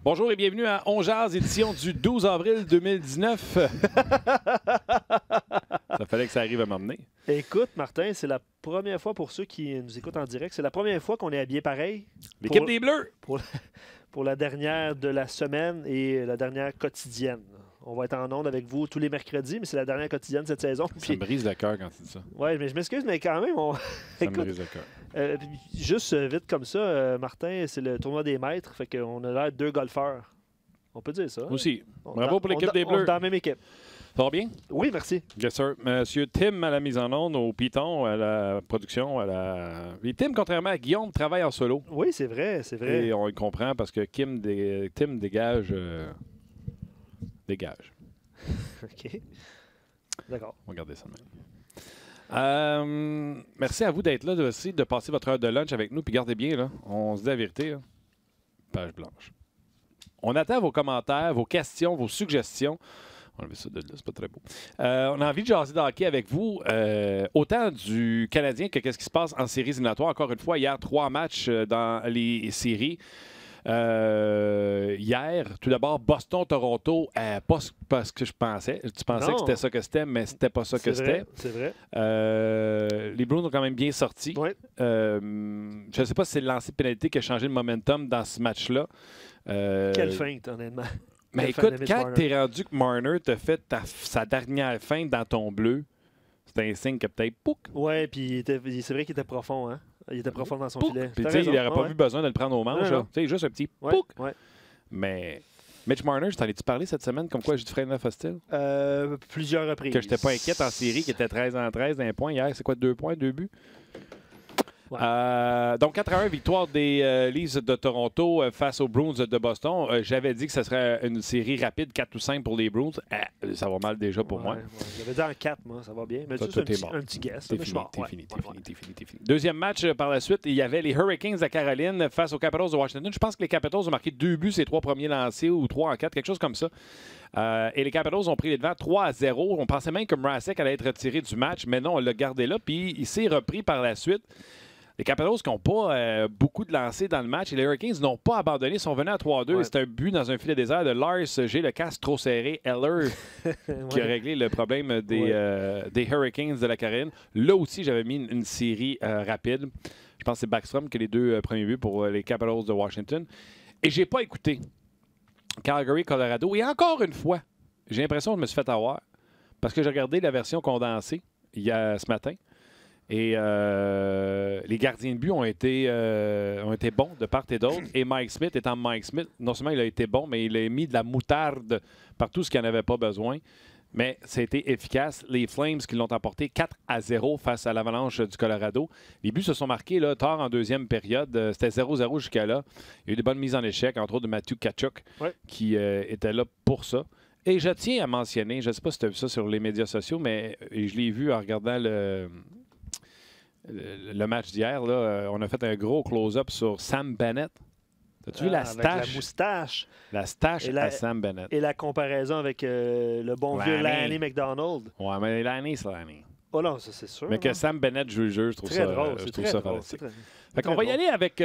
Bonjour et bienvenue à On Jase, édition du 12 avril 2019. Ça fallait que ça arrive à m'emmener. Écoute, Martin, c'est la première fois pour ceux qui nous écoutent en direct, c'est la première fois qu'on est habillé pareil. L'équipe des Bleus! Pour la dernière de la semaine et la dernière quotidienne. On va être en onde avec vous tous les mercredis, mais c'est la dernière quotidienne cette saison. Ça me brise le cœur quand tu dis ça. Oui, mais je m'excuse, mais quand même, Ça me brise le cœur. Juste vite comme ça, Martin, c'est le tournoi des maîtres, fait qu'on a l'air de deux golfeurs. On peut dire ça. Aussi. Bravo pour l'équipe des Bleus. On est dans la même équipe. Ça va bien? Oui, merci. Yes, sir. Monsieur Tim à la mise en onde, au Python, à la production, Et Tim, contrairement à Guillaume, travaille en solo. Oui, c'est vrai, c'est vrai. Et on le comprend parce que Tim dégage. Dégage. OK. D'accord. On va regarder ça même. Merci à vous d'être là aussi, de passer votre heure de lunch avec nous. Puis gardez bien, là, on se dit la vérité. Là. Page blanche. On attend vos commentaires, vos questions, vos suggestions. On va enlever ça de là, c'est pas très beau. On a envie de jaser de hockey avec vous, autant du Canadien que qu'est-ce qui se passe en séries éliminatoires. Encore une fois, hier, 3 matchs dans les séries. Hier, tout d'abord, Boston-Toronto, pas ce que je pensais. Tu pensais que c'était ça que c'était, mais c'était pas ça que c'était. C'est vrai. Les Bruins ont quand même bien sorti. Ouais. Je ne sais pas si c'est le lancer de pénalité qui a changé le momentum dans ce match-là. Quelle feinte, honnêtement. Mais écoute, quand tu es rendu que Marner t'a fait sa dernière feinte dans ton bleu, c'est un signe que peut-être pouc. Ouais, puis c'est vrai qu'il était profond, hein? Il était profond dans son filet. Puis tu sais, il n'aurait pas vu besoin de le prendre au manche. Tu sais, juste un petit pouc. Ouais. Mais Mitch Marner, je t'en ai-tu parlé cette semaine comme quoi j'ai du frein neuf hostile? Plusieurs reprises. Que je n'étais pas inquiète en série, qui était 13-13 d'un point hier. C'est quoi, 2 points, 2 buts? Ouais. Donc 4-1, victoire des Leafs de Toronto face aux Bruins de Boston. J'avais dit que ce serait une série rapide, 4 ou 5 pour les Bruins. Ça va mal déjà pour moi. Ouais. J'avais dit en 4, moi, ça va bien. Mais juste un petit guess. T'es fini. Deuxième match par la suite, il y avait les Hurricanes de Caroline face aux Capitals de Washington. Je pense que les Capitals ont marqué 2 buts ces 3 premiers lancés ou 3 en 4, quelque chose comme ça. Et les Capitals ont pris les devants 3-0. On pensait même que Mrazek allait être retiré du match, mais non, on l'a gardé là. Puis il s'est repris par la suite. Les Capitals qui n'ont pas beaucoup de lancers dans le match et les Hurricanes n'ont pas abandonné, sont venus à 3-2. Ouais. C'est un but dans un filet désert de Lars G, le casque trop serré, Eller, qui a réglé le problème des Hurricanes de la Caroline. Là aussi, j'avais mis une série rapide. Je pense que c'est Backstrom qui a les 2 premiers buts pour les Capitals de Washington. Et j'ai pas écouté Calgary, Colorado. Et encore une fois, j'ai l'impression que je me suis fait avoir parce que j'ai regardé la version condensée ce matin. Et les gardiens de but ont été bons de part et d'autre. Et Mike Smith étant Mike Smith, non seulement il a été bon, mais il a mis de la moutarde partout ce qu'il n'en avait pas besoin. Mais ça a été efficace. Les Flames qui l'ont emporté 4-0 face à l'Avalanche du Colorado. Les buts se sont marqués là, tard en deuxième période. C'était 0-0 jusqu'à là. Il y a eu des bonnes mises en échec, entre autres de Matthew Tkachuk, qui était là pour ça. Et je tiens à mentionner, je ne sais pas si tu as vu ça sur les médias sociaux, mais je l'ai vu en regardant le match d'hier, là, on a fait un gros close-up sur Sam Bennett. As-tu vu la stache? Avec la moustache. La stache à Sam Bennett. Et la comparaison avec le bon vieux Lanny McDonald. Ouais, mais Lanny, c'est Lanny. Oh non, ça c'est sûr. Mais que Sam Bennett joue le jeu, je trouve ça drôle. Je trouve ça fantastique. Fait qu'on va y aller avec...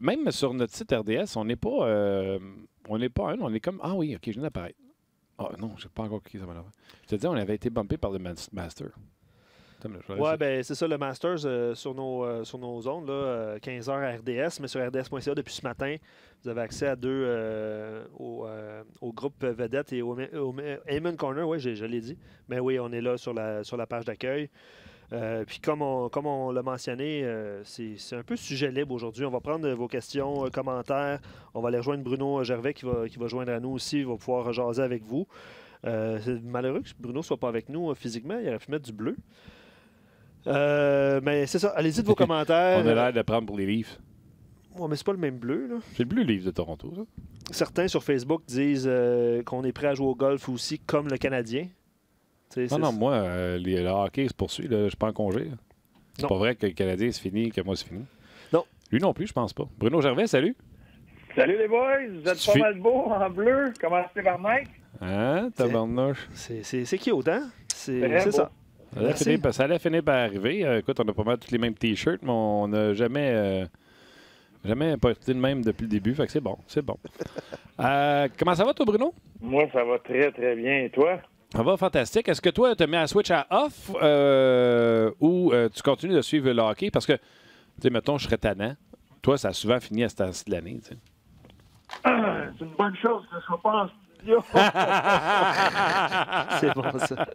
même sur notre site RDS, on n'est pas... on est comme... Ah oui, OK, je viens d'apparaître. Ah non, je n'ai pas encore cliqué sur ma. Je te dis, on avait été bumpé par le Master. Oui, ben c'est ça, le Masters sur nos ondes, là, 15h à RDS, mais sur RDS.ca depuis ce matin, vous avez accès à 2 au groupe Vedette et au Amen Corner, oui, je l'ai dit. Mais oui, on est là sur la page d'accueil. Puis comme on l'a mentionné, c'est un peu sujet libre aujourd'hui. On va prendre vos questions, commentaires. On va aller rejoindre Bruno Gervais qui va joindre à nous aussi. Il va pouvoir jaser avec vous. C'est malheureux que Bruno ne soit pas avec nous physiquement. Il aurait pu mettre du bleu. Mais c'est ça. Allez-y de vos commentaires. On a l'air de prendre pour les Leafs. Ouais, mais c'est pas le même bleu, là. C'est le bleu Leafs de Toronto, ça. Certains sur Facebook disent qu'on est prêt à jouer au golf aussi, comme le Canadien. Non, moi, le hockey se poursuit. Là, je suis pas en congé. C'est pas vrai que le Canadien, c'est fini, que moi, c'est fini. Non. Lui non plus, je pense pas. Bruno Gervais, salut. Salut les boys. Vous êtes pas mal beaux en bleu. Commencez par Mike. Hein, tabarnouche. C'est cute, hein? C'est ça. Ça allait finir par arriver. Écoute, on a pas mal tous les mêmes T-shirts, mais on n'a jamais Jamais pas été de même depuis le début, fait que c'est bon, c'est bon. Comment ça va, toi, Bruno? Moi, ça va très, très bien. Et toi? Ça va fantastique. Est-ce que toi, tu mets la switch à off ou tu continues de suivre le hockey? Parce que, tu sais, mettons, je serais tannant. Toi, ça a souvent fini à cette heure de l'année, tu sais. C'est une bonne chose que je ne sois pas en studio. C'est bon, ça.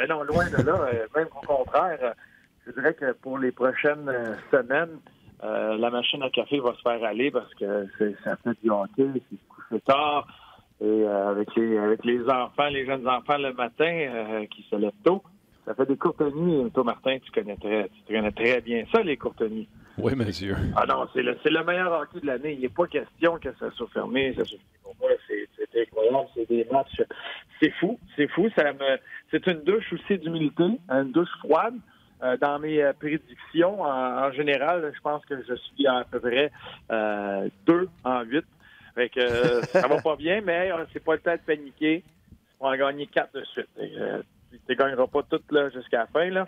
Non, loin de là. Même au contraire, je dirais que pour les prochaines semaines, la machine à café va se faire aller parce que ça fait du hockey, c'est se coucher tard. Et avec les enfants, les jeunes enfants le matin qui se lèvent tôt, ça fait des courtes nuits. Toi, Martin, tu connais très bien ça, les courtes nuits. Oui, monsieur. Ah non, c'est le meilleur hockey de l'année. Il n'est pas question que ça soit fermé. Pour moi, c'est incroyable. C'est des matchs. C'est fou. C'est une douche aussi d'humilité, une douche froide. Dans mes prédictions, en général, je pense que je suis à peu près 2 en 8. Fait que ça va pas bien, mais c'est pas le temps de paniquer. On va en gagner 4 de suite. Tu ne gagneras pas toutes là, jusqu'à la fin. Là.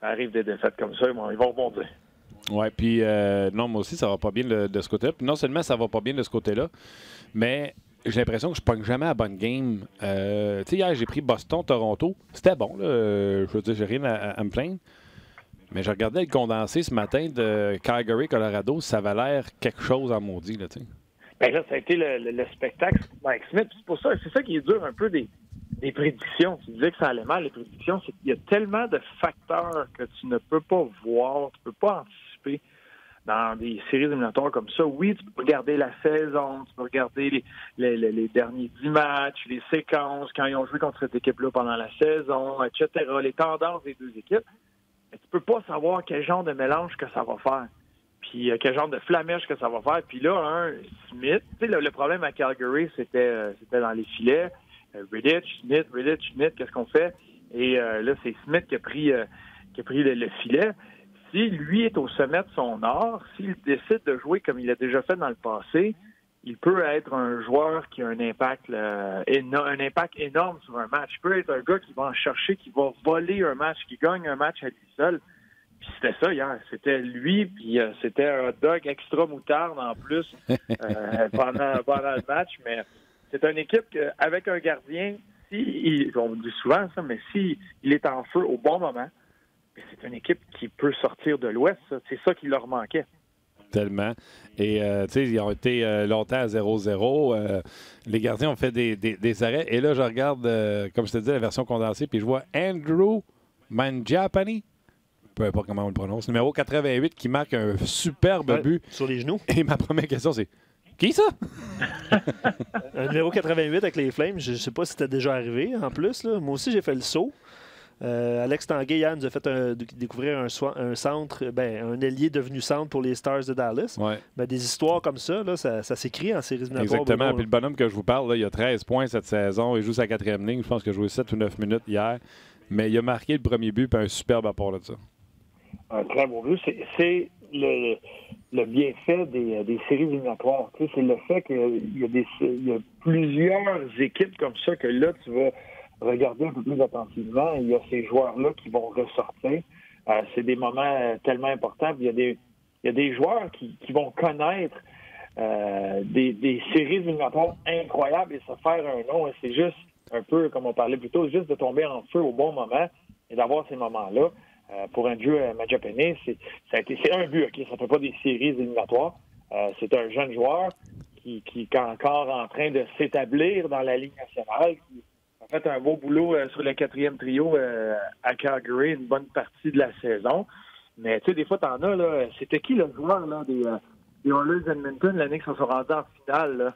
Ça arrive des défaites comme ça, ils vont rebondir. Oui, puis non, moi aussi, ça va pas bien de ce côté-là. Puis non seulement ça va pas bien de ce côté-là, mais j'ai l'impression que je pogne jamais à bonne game. Tu sais, hier, j'ai pris Boston-Toronto. C'était bon, là. Je veux dire, j'ai rien à me plaindre. Mais je regardais le condensé ce matin de Calgary-Colorado. Ça avait l'air quelque chose en maudit, là, tu sais. Bien là, ça a été le spectacle Mike Smith. C'est pour ça, c'est ça qui est dur un peu des prédictions. Tu disais que ça allait mal, les prédictions. C'est qu'il y a tellement de facteurs que tu ne peux pas voir, tu ne peux pas anticiper dans des séries éliminatoires comme ça. Oui, tu peux regarder la saison, tu peux regarder les derniers 10 matchs, les séquences, quand ils ont joué contre cette équipe-là pendant la saison, etc., les tendances des deux équipes. Mais tu peux pas savoir quel genre de mélange que ça va faire. Puis quel genre de flamèche que ça va faire. Puis là, Smith, tu sais, le problème à Calgary, c'était dans les filets. Rittich, Smith, qu'est-ce qu'on fait? Et là, c'est Smith qui a pris le filet. Si lui est au sommet de son art, s'il décide de jouer comme il a déjà fait dans le passé, il peut être un joueur qui a un impact énorme sur un match. Il peut être un gars qui va en chercher, qui va voler un match, qui gagne un match à lui seul. Puis c'était ça hier. C'était lui, puis c'était un hot dog extra moutarde en plus pendant le match. Mais c'est une équipe avec un gardien, on dit souvent ça, mais s'il est en feu au bon moment, c'est une équipe qui peut sortir de l'Ouest. C'est ça qui leur manquait. Tellement. Et, tu sais, ils ont été longtemps à 0-0. Les gardiens ont fait des arrêts. Et là, je regarde, comme je te dis, la version condensée, puis je vois Andrew Mangiapane, peu importe comment on le prononce, numéro 88, qui marque un superbe but. Sur les genoux. Et ma première question, c'est qui ça? Un numéro 88 avec les Flames. Je ne sais pas si c'était déjà arrivé en plus. Là. Moi aussi, j'ai fait le saut. Alex Tanguay, hier, nous a fait découvrir un centre, un ailier devenu centre pour les Stars de Dallas. Ouais. Des histoires comme ça, là, ça s'écrit en séries éliminatoires. Exactement. Bruno, puis le bonhomme que je vous parle, là, il a 13 points cette saison. Il joue sa 4e ligne. Je pense qu'il a joué 7 ou 9 minutes hier. Mais il a marqué le premier but et un superbe apport de ça. Un très beau but. C'est le bienfait des séries éliminatoires. Tu sais, c'est le fait qu'il y a plusieurs équipes comme ça que là, tu vas regarder un peu plus attentivement. Il y a ces joueurs-là qui vont ressortir. C'est des moments tellement importants. Il y a des joueurs qui vont connaître des séries éliminatoires incroyables et se faire un nom. Et c'est juste un peu, comme on parlait plus tôt, juste de tomber en feu au bon moment et d'avoir ces moments-là. Pour Andrew Mangiapane, c'est un but, OK? Ça ne fait pas des séries éliminatoires. C'est un jeune joueur qui est encore en train de s'établir dans la Ligue nationale, qui a fait un beau boulot sur le 4e trio à Calgary une bonne partie de la saison. Mais tu sais, des fois, t'en as, là. C'était qui le joueur là, des Oilers Edmonton l'année qu'ils se sont rendus en finale,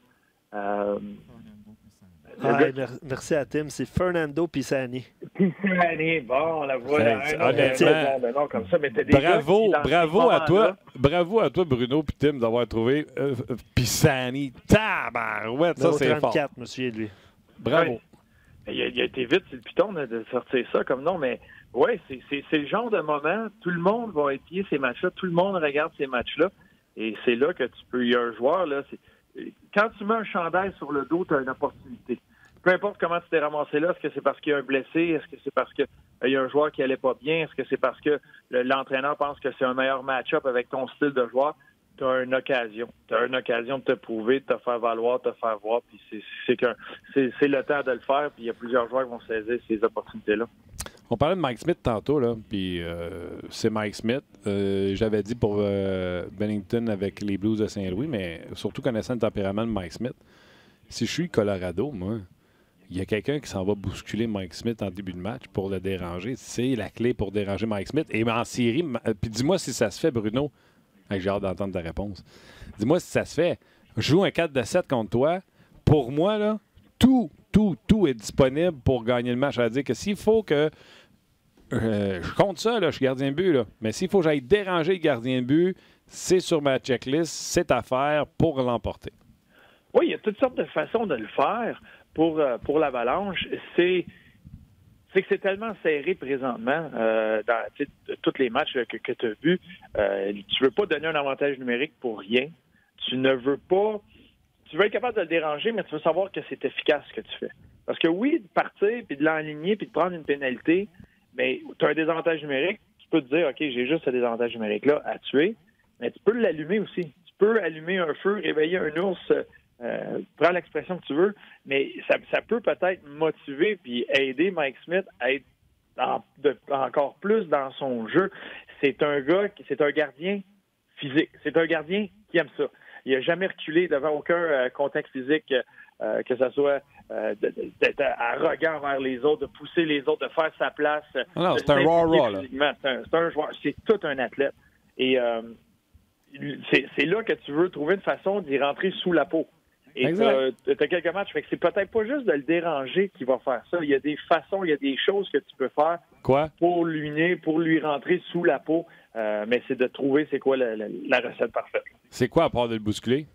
là? Merci à Tim. C'est Fernando Pisani. Pisani, bon, on la voit honnêtement, comme ça. Mais bravo à toi. Là. Bravo à toi, Bruno et Tim, d'avoir trouvé Pisani. Tabarouette, ça, c'est 34, fort. monsieur, lui. Bravo. Ouais. Il a été vite, c'est le piton de sortir ça comme nom, mais oui, c'est le genre de moment, tout le monde va épier ces matchs-là, tout le monde regarde ces matchs-là, et c'est là que il y a un joueur, là, quand tu mets un chandail sur le dos, tu as une opportunité. Peu importe comment tu t'es ramassé là, est-ce que c'est parce qu'il y a un blessé, est-ce que c'est parce que il y a un joueur qui allait pas bien? Est-ce que c'est parce que l'entraîneur pense que c'est un meilleur match-up avec ton style de joueur? Tu as une occasion. Tu as une occasion de te prouver, de te faire valoir, de te faire voir. Puis c'est le temps de le faire. Puis il y a plusieurs joueurs qui vont saisir ces opportunités-là. On parlait de Mike Smith tantôt, là, puis c'est Mike Smith. J'avais dit pour Bennington avec les Blues de Saint-Louis, mais surtout connaissant le tempérament de Mike Smith, si je suis Colorado, moi, il y a quelqu'un qui s'en va bousculer Mike Smith en début de match pour le déranger. C'est la clé pour déranger Mike Smith. Et en série, puis dis-moi si ça se fait, Bruno. J'ai hâte d'entendre ta réponse. Dis-moi si ça se fait. Je joue un 4-7 contre toi. Pour moi, là, tout est disponible pour gagner le match. C'est-à-dire que s'il faut que... je compte ça, là, je suis gardien de but, là. Mais s'il faut que j'aille déranger le gardien de but, c'est sur ma checklist, c'est à faire pour l'emporter. Oui, il y a toutes sortes de façons de le faire pour l'Avalanche. C'est que c'est tellement serré présentement dans tous les matchs que tu as vus. Tu veux pas donner un avantage numérique pour rien. Tu ne veux pas... Tu veux être capable de le déranger, mais tu veux savoir que c'est efficace ce que tu fais. Parce que oui, de partir, puis de l'enligner, puis de prendre une pénalité, mais tu as un désavantage numérique, tu peux te dire, OK, j'ai juste ce désavantage numérique-là à tuer, mais tu peux l'allumer aussi. Tu peux allumer un feu, réveiller un ours, prends l'expression que tu veux, mais ça peut peut-être motiver puis aider Mike Smith à être encore plus dans son jeu. C'est un gardien physique. C'est un gardien qui aime ça. Il n'a jamais reculé devant aucun contact physique, que ce soit d'être arrogant envers les autres, de pousser les autres, de faire sa place. Non, c'est un raw, là. C'est un joueur, c'est tout un athlète. Et c'est là que tu veux trouver une façon d'y rentrer sous la peau. Et tu as quelques matchs, fait que c'est peut-être pas juste de le déranger qui va faire ça. Il y a des façons, il y a des choses que tu peux faire pour lui rentrer sous la peau. Mais c'est de trouver c'est quoi la recette parfaite. C'est quoi à part de le bousculer?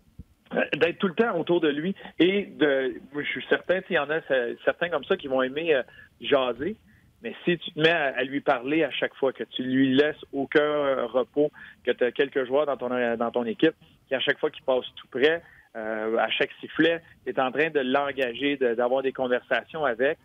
D'être tout le temps autour de lui et je suis certain qu'il y en a certains comme ça qui vont aimer jaser, mais si tu te mets à lui parler à chaque fois, que tu lui laisses aucun repos, que tu as quelques joueurs dans ton équipe qui à chaque fois qu'ils passent tout près, à chaque sifflet, tu es en train de l'engager, d'avoir des conversations avec,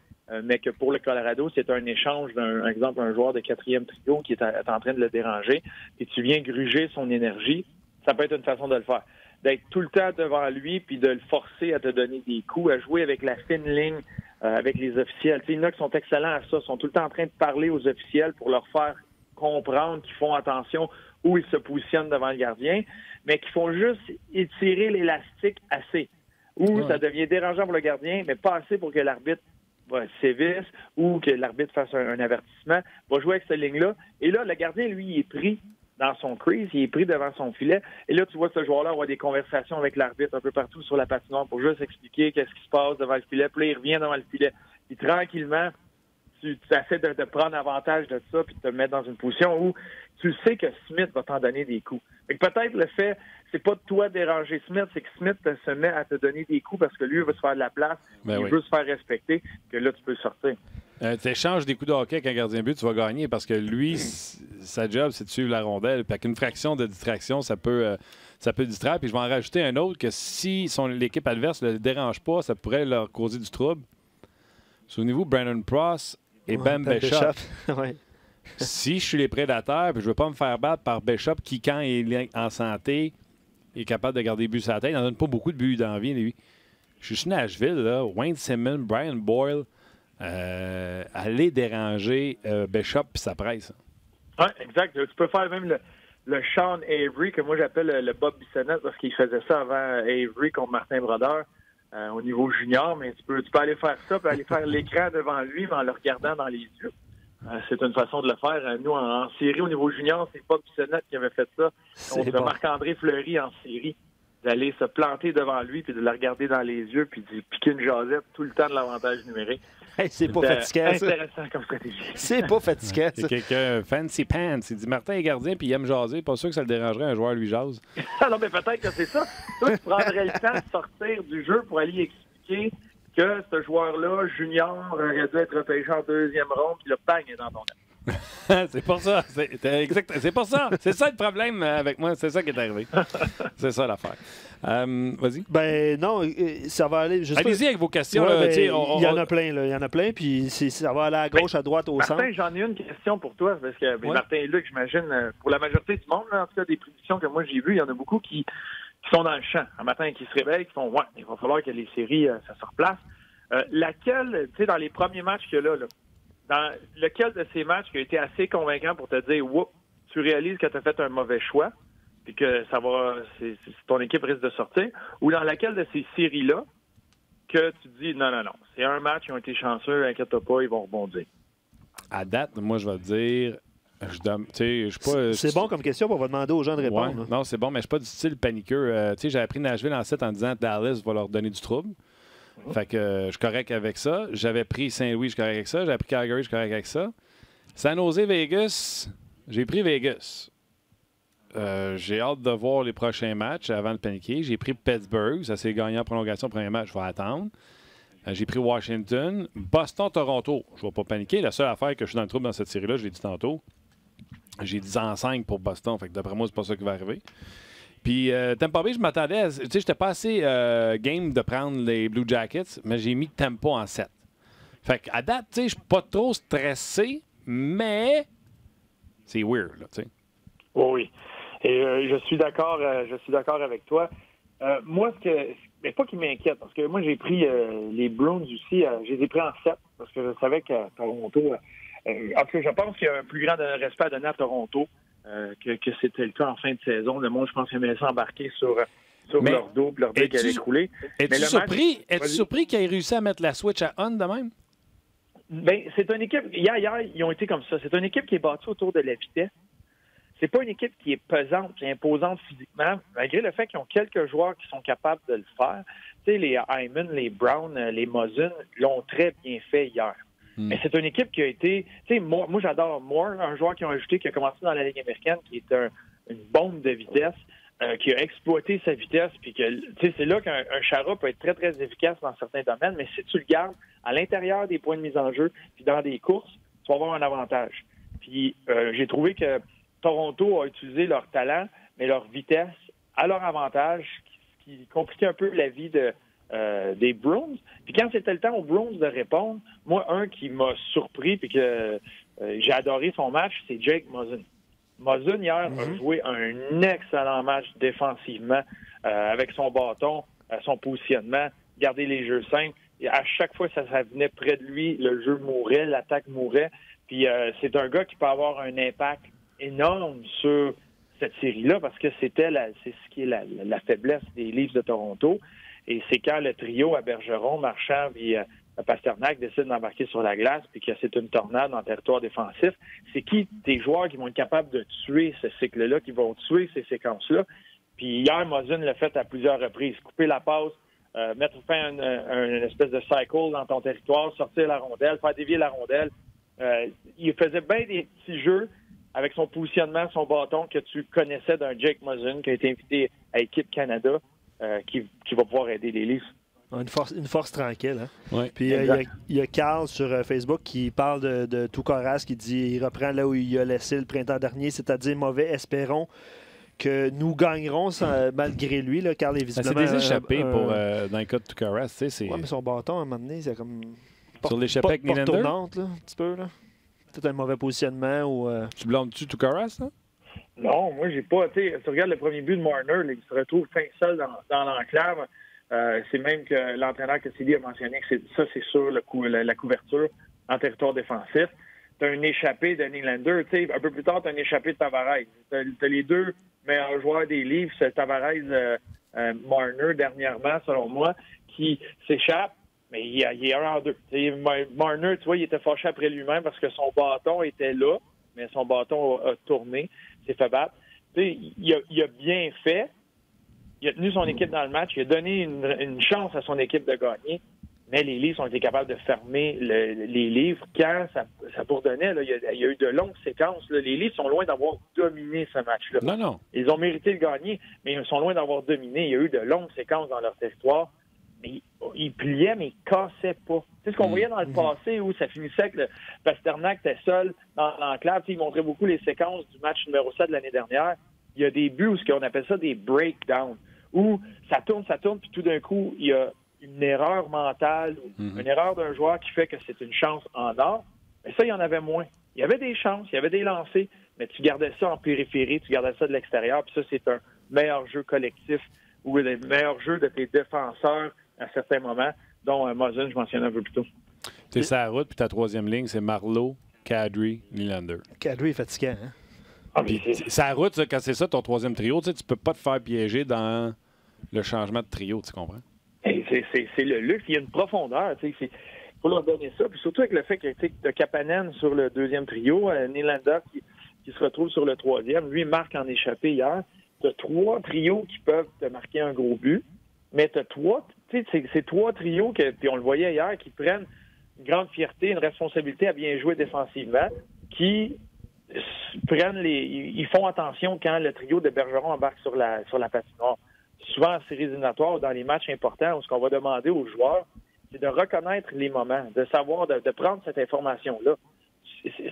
mais que pour le Colorado, c'est un échange d'un exemple, un joueur de 4e trio qui est en train de le déranger, et tu viens gruger son énergie, ça peut être une façon de le faire. D'être tout le temps devant lui, puis de le forcer à te donner des coups, à jouer avec la fine ligne, avec les officiels. Tu sais, il y en a qui sont excellents à ça, sont tout le temps en train de parler aux officiels pour leur faire comprendre qu'ils font attention où ils se positionnent devant le gardien, mais qu'ils font juste étirer l'élastique assez, où ça devient dérangeant pour le gardien, mais pas assez pour que l'arbitre sévisse ou que l'arbitre fasse un avertissement, va jouer avec cette ligne-là. Et là, le gardien, lui, il est pris dans son crease, il est pris devant son filet. Et là, tu vois ce joueur-là avoir des conversations avec l'arbitre un peu partout sur la patinoire pour juste expliquer qu'est-ce qui se passe devant le filet. Puis là, il revient devant le filet. Puis tranquillement, tu essaies de prendre avantage de ça puis de te mettre dans une position où tu sais que Smith va t'en donner des coups. Fait que peut-être le fait, c'est pas de toi déranger Smith, c'est que Smith se met à te donner des coups parce que lui, il veut se faire de la place, il veut se faire respecter, que là, tu peux sortir. Tu échanges des coups de hockey avec un gardien de but, tu vas gagner parce que lui, sa job, c'est de suivre la rondelle. Puis avec une fraction de distraction, ça peut distraire. Puis je vais en rajouter un autre que si l'équipe adverse ne le dérange pas, ça pourrait leur causer du trouble. Souvenez-vous, Brandon Pross et Ben Bishop. Si je suis les prédateurs et je ne veux pas me faire battre par Bishop qui, quand il est en santé, est capable de garder des buts sur la tête, il n'en donne pas beaucoup de buts dans la vie, lui. Je suis Nashville, là, Wayne Simmons, Brian Boyle, aller déranger Bishop et sa presse. Oui, exact. Tu peux faire même le Sean Avery, que moi j'appelle le Bob Bissonnette, parce qu'il faisait ça avant Avery contre Martin Brodeur au niveau junior, mais tu peux aller faire ça, puis aller faire l'écran devant lui, mais en le regardant dans les yeux. C'est une façon de le faire. Nous, en série, au niveau junior, c'est Bob Bissonnette qui avait fait ça. Donc, Marc-André Fleury en série, d'aller se planter devant lui, puis de le regarder dans les yeux, puis de piquer une jasette tout le temps de l'avantage numérique. Hey, c'est pas fatigant, ça. Intéressant comme stratégie. C'est pas fatigant, ça. C'est quelqu'un fancy pants. Il dit Martin est gardien, puis il aime jaser. Pas sûr que ça le dérangerait un joueur lui jase. Non, mais peut-être que c'est ça. Toi, tu prendrais le temps de sortir du jeu pour aller expliquer que ce joueur-là, junior, aurait dû être repêché en 2e ronde, puis le bang est dans ton net. C'est pour ça. C'est pour ça. C'est ça le problème avec moi. C'est ça qui est arrivé. C'est ça l'affaire. Vas-y. Ben non, ça va aller. Allez-y avec vos questions. Ouais, là, il y en a plein. Là. Il y en a plein. Puis ça va aller à gauche, à droite, au centre. Martin, j'en ai une question pour toi. Parce que Martin et Luc, j'imagine, pour la majorité du monde, là, en tout cas des prédictions que moi j'ai vues, il y en a beaucoup qui sont dans le champ. Un matin, qui se réveillent, qui font il va falloir que les séries, ça se replace. Laquelle, tu sais, dans les premiers matchs qu'il y a là, dans lequel de ces matchs qui a été assez convaincant pour te dire, oups, tu réalises que tu as fait un mauvais choix, puis que ça va, ton équipe risque de sortir, ou dans laquelle de ces séries-là que tu dis, non, c'est un match, ils ont été chanceux, inquiète-toi pas, ils vont rebondir. À date, moi, je vais te dire, je suis pas. C'est bon comme question, on va demander aux gens de répondre. Ouais, non, c'est bon, mais je suis pas du style paniqueux. J'ai appris Nashville en 7 en disant Dallas va leur donner du trouble. Fait que je suis correct avec ça. J'avais pris Saint-Louis, je suis correct avec ça. J'ai pris Calgary, je suis correct avec ça. San Jose, Vegas, j'ai pris Vegas. J'ai hâte de voir les prochains matchs avant de paniquer. J'ai pris Pittsburgh, ça s'est gagné en prolongation, premier match, je vais attendre. J'ai pris Washington. Boston, Toronto, je ne vais pas paniquer. La seule affaire que je suis dans le trouble dans cette série-là, je l'ai dit tantôt, j'ai 10 en 5 pour Boston. Fait que d'après moi, c'est pas ça qui va arriver. Puis, Tampa Bay, je m'attendais à. Tu sais, j'étais pas assez game de prendre les Blue Jackets, mais j'ai mis Tampa en 7. Fait qu'à date, tu sais, je suis pas trop stressé, mais c'est weird, là, tu sais. Oui. Et je suis d'accord avec toi. Moi, mais pas qui m'inquiète, parce que moi, j'ai pris les Bruins aussi, je les ai pris en 7, parce que je savais qu'à Toronto. En tout cas, je pense qu'il y a un plus grand respect à donner à Toronto. Que c'était le cas en fin de saison. Le monde, je pense, aimait s'embarquer sur leur dos et leur dire qu'elle allait couler. Es-tu surpris qu'ils aient réussi à mettre la switch à on de même? Bien, c'est une équipe... Hier, ils ont été comme ça. C'est une équipe qui est bâtie autour de la vitesse. C'est pas une équipe qui est pesante, qui est imposante physiquement, malgré le fait qu'ils ont quelques joueurs qui sont capables de le faire. Tu sais, les Hyman, les Brown, les Muzzin l'ont très bien fait hier. Mais c'est une équipe qui a été... Tu sais, moi j'adore Moore, un joueur qui ont ajouté, qui a commencé dans la Ligue américaine, qui est une bombe de vitesse, qui a exploité sa vitesse, puis que, tu sais, c'est là qu'un Chara peut être très, très efficace dans certains domaines, mais si tu le gardes à l'intérieur des points de mise en jeu, puis dans des courses, tu vas avoir un avantage. Puis j'ai trouvé que Toronto a utilisé leur talent, mais leur vitesse à leur avantage, qui compliquait un peu la vie des Bruins. Puis quand c'était le temps aux Bruins de répondre, moi, un qui m'a surpris puis que j'ai adoré son match, c'est Jake Muzzin. Muzzin, hier, a joué un excellent match défensivement avec son bâton, son positionnement, garder les jeux simples. Et à chaque fois que ça venait près de lui, le jeu mourait, l'attaque mourait. Puis c'est un gars qui peut avoir un impact énorme sur cette série-là parce que c'est ce qui est la faiblesse des Leafs de Toronto. Et c'est quand le trio à Bergeron, Marchand et Pasternak décide d'embarquer sur la glace puis que c'est une tornade en territoire défensif, c'est qui des joueurs qui vont être capables de tuer ce cycle-là, qui vont tuer ces séquences-là. Puis hier, Muzzin l'a fait à plusieurs reprises. Couper la passe, mettre fin à une espèce de cycle dans ton territoire, sortir la rondelle, faire dévier la rondelle. Il faisait bien des petits jeux avec son positionnement, son bâton que tu connaissais d'un Jake Muzzin qui a été invité à Équipe Canada. Qui va pouvoir aider les Leafs. Une force tranquille. Hein? Ouais. Puis il y a Carl sur Facebook qui parle de Toukaras, qui dit il reprend là où il a laissé le printemps dernier, c'est-à-dire mauvais. Espérons que nous gagnerons malgré lui. Là, Carl est visiblement... C'est des échappées pour, dans le cas de Toukaras. Oui, mais son bâton, à un moment donné, c'est comme... Sur l'échappée avec Nylander? Tournante, là, un petit peu. Là. Peut-être un mauvais positionnement. Ou, Tu blâmes-tu Toukaras, là? Non, moi, j'ai pas. Tu regardes le premier but de Marner, là, il se retrouve fin seul dans l'enclave. C'est même que l'entraîneur Cassidy a mentionné que c'est sûr la couverture en territoire défensif. Tu as un échappé de Nylander. Un peu plus tard, tu as un échappé de Tavares. Tu as les deux meilleurs joueurs des Leafs, Tavares, Marner, dernièrement, selon moi, qui s'échappent. Mais il est un en deux. Marner, tu vois, il était fâché après lui-même parce que son bâton était là, mais son bâton a tourné. S'est fait battre. Il a bien fait. Il a tenu son équipe dans le match. Il a donné une chance à son équipe de gagner. Mais les Leafs ont été capables de fermer les livres quand ça bourdonnait. Là, il y a eu de longues séquences. Là. Les Leafs sont loin d'avoir dominé ce match-là. Non. Ils ont mérité de gagner, mais ils sont loin d'avoir dominé. Il y a eu de longues séquences dans leur territoire. mais il pliait, mais il cassait pas. Tu sais, ce qu'on voyait dans le passé où ça finissait avec le Pasternak était seul dans l'enclave. Il montrait beaucoup les séquences du match numéro 7 de l'année dernière. Il y a des buts où on appelle ça des breakdowns, où ça tourne, puis tout d'un coup, il y a une erreur mentale ou une erreur d'un joueur qui fait que c'est une chance en or. Mais ça, il y en avait moins. Il y avait des chances, il y avait des lancers, mais tu gardais ça en périphérie, tu gardais ça de l'extérieur, puis ça, c'est un meilleur jeu collectif ou le meilleur jeu de tes défenseurs à certains moments, dont Muzzin, je mentionnais un peu plus tôt. Tu es sur la route, puis ta troisième ligne, c'est Marleau, Kadri, Nylander. Kadri est fatigant, hein? Puis, sa route, quand c'est ça, ton troisième trio, tu peux pas te faire piéger dans le changement de trio, tu comprends? C'est le luxe. Il y a une profondeur. Il faut leur donner ça. Puis surtout avec le fait que tu as Kapanen sur le deuxième trio, Nylander qui se retrouve sur le troisième. Lui, marque en échappé hier. Tu as 3 trios qui peuvent te marquer un gros but. Mais tu as ces 3 trios, puis on le voyait hier, qui prennent une grande fierté, une responsabilité à bien jouer défensivement, qui ils font attention quand le trio de Bergeron embarque sur la patinoire. Souvent en séries éliminatoires ou dans les matchs importants, où ce qu'on va demander aux joueurs, c'est de reconnaître les moments, de savoir, de prendre cette information-là.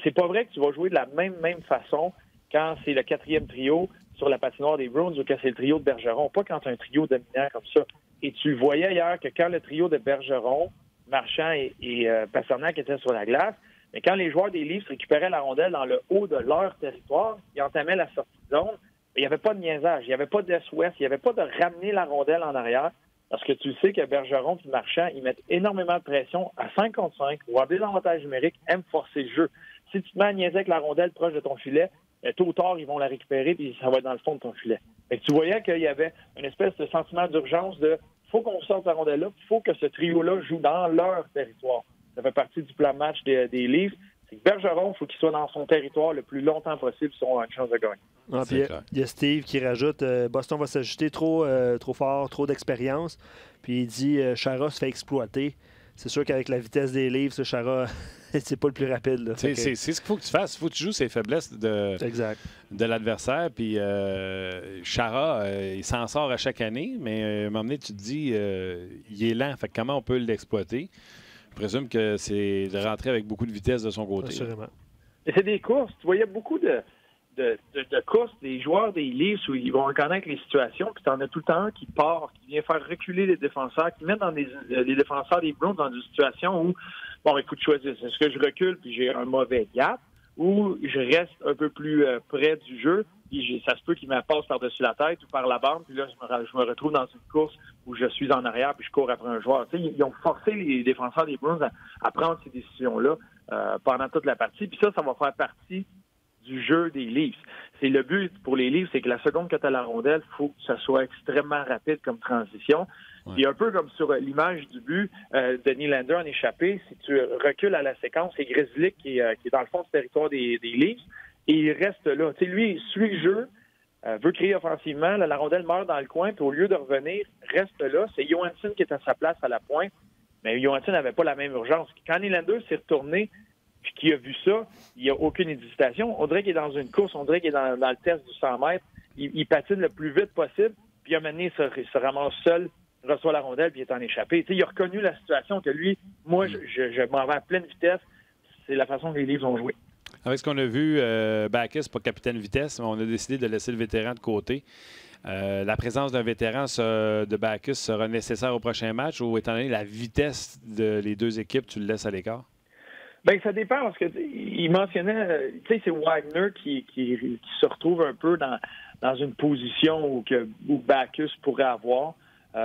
C'est pas vrai que tu vas jouer de la même façon quand c'est le 4e trio sur la patinoire des Bruins ou quand c'est le trio de Bergeron, pas quand tu as un trio dominant comme ça. Et tu voyais hier que quand le trio de Bergeron, Marchand et Pasternak étaient sur la glace, mais quand les joueurs des Leafs récupéraient la rondelle dans le haut de leur territoire, ils entamaient la sortie de zone, il n'y avait pas de niaisage, il n'y avait pas d'est-ouest, il n'y avait pas de ramener la rondelle en arrière, parce que tu sais que Bergeron et Marchand, ils mettent énormément de pression à 5 contre 5 ou à désavantage numérique, aiment forcer le jeu. Si tu te mets à niaiser avec la rondelle proche de ton filet, tôt ou tard, ils vont la récupérer et ça va être dans le fond de ton filet. Fait que tu voyais qu'il y avait une espèce de sentiment d'urgence de faut qu'on sorte la rondelle-là, il faut que ce trio-là joue dans leur territoire. Ça fait partie du plan match des Leafs. C'est que Bergeron, il faut qu'il soit dans son territoire le plus longtemps possible si on a une chance de gagner. Ah, il y a Steve qui rajoute Boston va s'ajouter trop fort, trop d'expérience. Puis il dit Chara se fait exploiter. C'est sûr qu'avec la vitesse des Leafs, Chara, c'est pas le plus rapide. C'est ce qu'il faut que tu fasses. Il faut que tu joues ses faiblesses de l'adversaire. Puis Chara, il s'en sort à chaque année, mais à un moment donné, tu te dis il est lent. Fait que comment on peut l'exploiter? Je présume que c'est de rentrer avec beaucoup de vitesse de son côté. Assurément. Et c'est des courses. Tu voyais beaucoup de courses des joueurs des Leafs où ils vont reconnaître les situations, puis tu en as tout le temps un qui part, qui vient faire reculer les défenseurs, qui met les défenseurs des Bruins dans une situation où, bon, il faut choisir. Est-ce que je recule puis j'ai un mauvais gap ou je reste un peu plus près du jeu, puis ça se peut qu'il me passe par-dessus la tête ou par la bande, puis là, je me retrouve dans une course où je suis en arrière puis je cours après un joueur. Tu sais, ils ont forcé les défenseurs des Bruins à prendre ces décisions-là pendant toute la partie, puis ça va faire partie du jeu des Leafs. C'est le but pour les Leafs, c'est que la seconde que tu as la rondelle, il faut que ça soit extrêmement rapide comme transition. Ouais. Et un peu comme sur l'image du but de Nylander en échappé, si tu recules à la séquence, c'est Grzelcyk qui est dans le fond du territoire des Leafs, et il reste là. Tu sais, lui, il suit le jeu, veut créer offensivement, la rondelle meurt dans le coin, puis au lieu de revenir, reste là. C'est Johansson qui est à sa place à la pointe, mais Johansson n'avait pas la même urgence. Quand Nylander s'est retourné, puis qui a vu ça, il n'y a aucune hésitation. On dirait qu'il est dans une course, on dirait qu'il est dans le test du 100 mètres. Il patine le plus vite possible, puis à un moment donné, il se ramasse seul, reçoit la rondelle, puis il est en échappé. Tu sais, il a reconnu la situation que lui, moi, je m'en vais à pleine vitesse. C'est la façon que les Leafs ont joué. Avec ce qu'on a vu, Backes, pas capitaine vitesse, mais on a décidé de laisser le vétéran de côté. La présence d'un vétéran de Backes sera nécessaire au prochain match ou, étant donné la vitesse des deux équipes, tu le laisses à l'écart? Bien, ça dépend parce que il mentionnait, tu sais, c'est Wagner qui se retrouve un peu dans une position où Backes pourrait avoir. Tu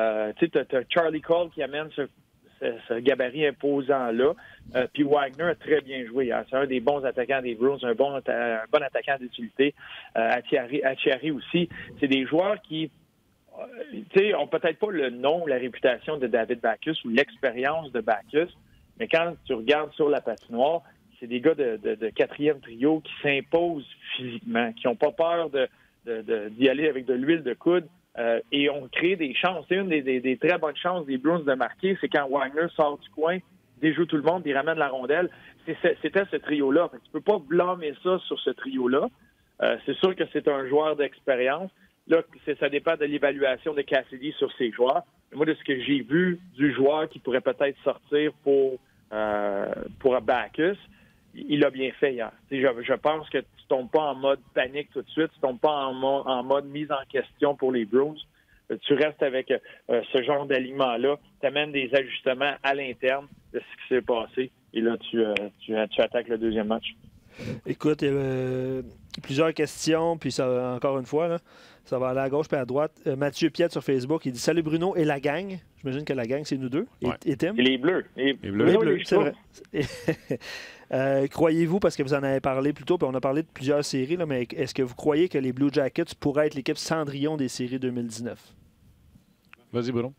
sais, t'as Charlie Cole qui amène ce gabarit imposant-là. Puis Wagner a très bien joué. Hein. C'est un des bons attaquants des Bruins, un bon attaquant d'utilité. Acciari aussi. C'est des joueurs qui, tu sais, ont peut-être pas le nom ou la réputation de David Backes ou l'expérience de Backes. Mais quand tu regardes sur la patinoire, c'est des gars de quatrième trio qui s'imposent physiquement, qui n'ont pas peur d'y aller avec de l'huile de coude et ont créé des chances. C'est une des très bonnes chances des Bruins de marquer, c'est quand Wagner sort du coin, déjoue tout le monde et ramène la rondelle. C'était ce trio-là. Tu peux pas blâmer ça sur ce trio-là. C'est sûr que c'est un joueur d'expérience. Là, ça dépend de l'évaluation de Cassidy sur ses joueurs. Mais moi, de ce que j'ai vu du joueur qui pourrait peut-être sortir pour Backes, il a bien fait hier. Je pense que tu ne tombes pas en mode panique tout de suite, tu ne tombes pas en mode mise en question pour les Bruins. Tu restes avec ce genre d'alignement-là, tu amènes des ajustements à l'interne de ce qui s'est passé, et là, tu attaques le deuxième match. Écoute, plusieurs questions, puis ça, encore une fois, là, ça va aller à gauche puis à droite. Mathieu Piette sur Facebook, il dit « Salut Bruno et la gang ». J'imagine que la gang, c'est nous deux. Ouais. Et Tim? Et les Bleus. Les Bleus, c'est vrai. Croyez-vous, parce que vous en avez parlé plus tôt, puis on a parlé de plusieurs séries, là, mais est-ce que vous croyez que les Blue Jackets pourraient être l'équipe Cendrillon des séries 2019? Vas-y, Bruno.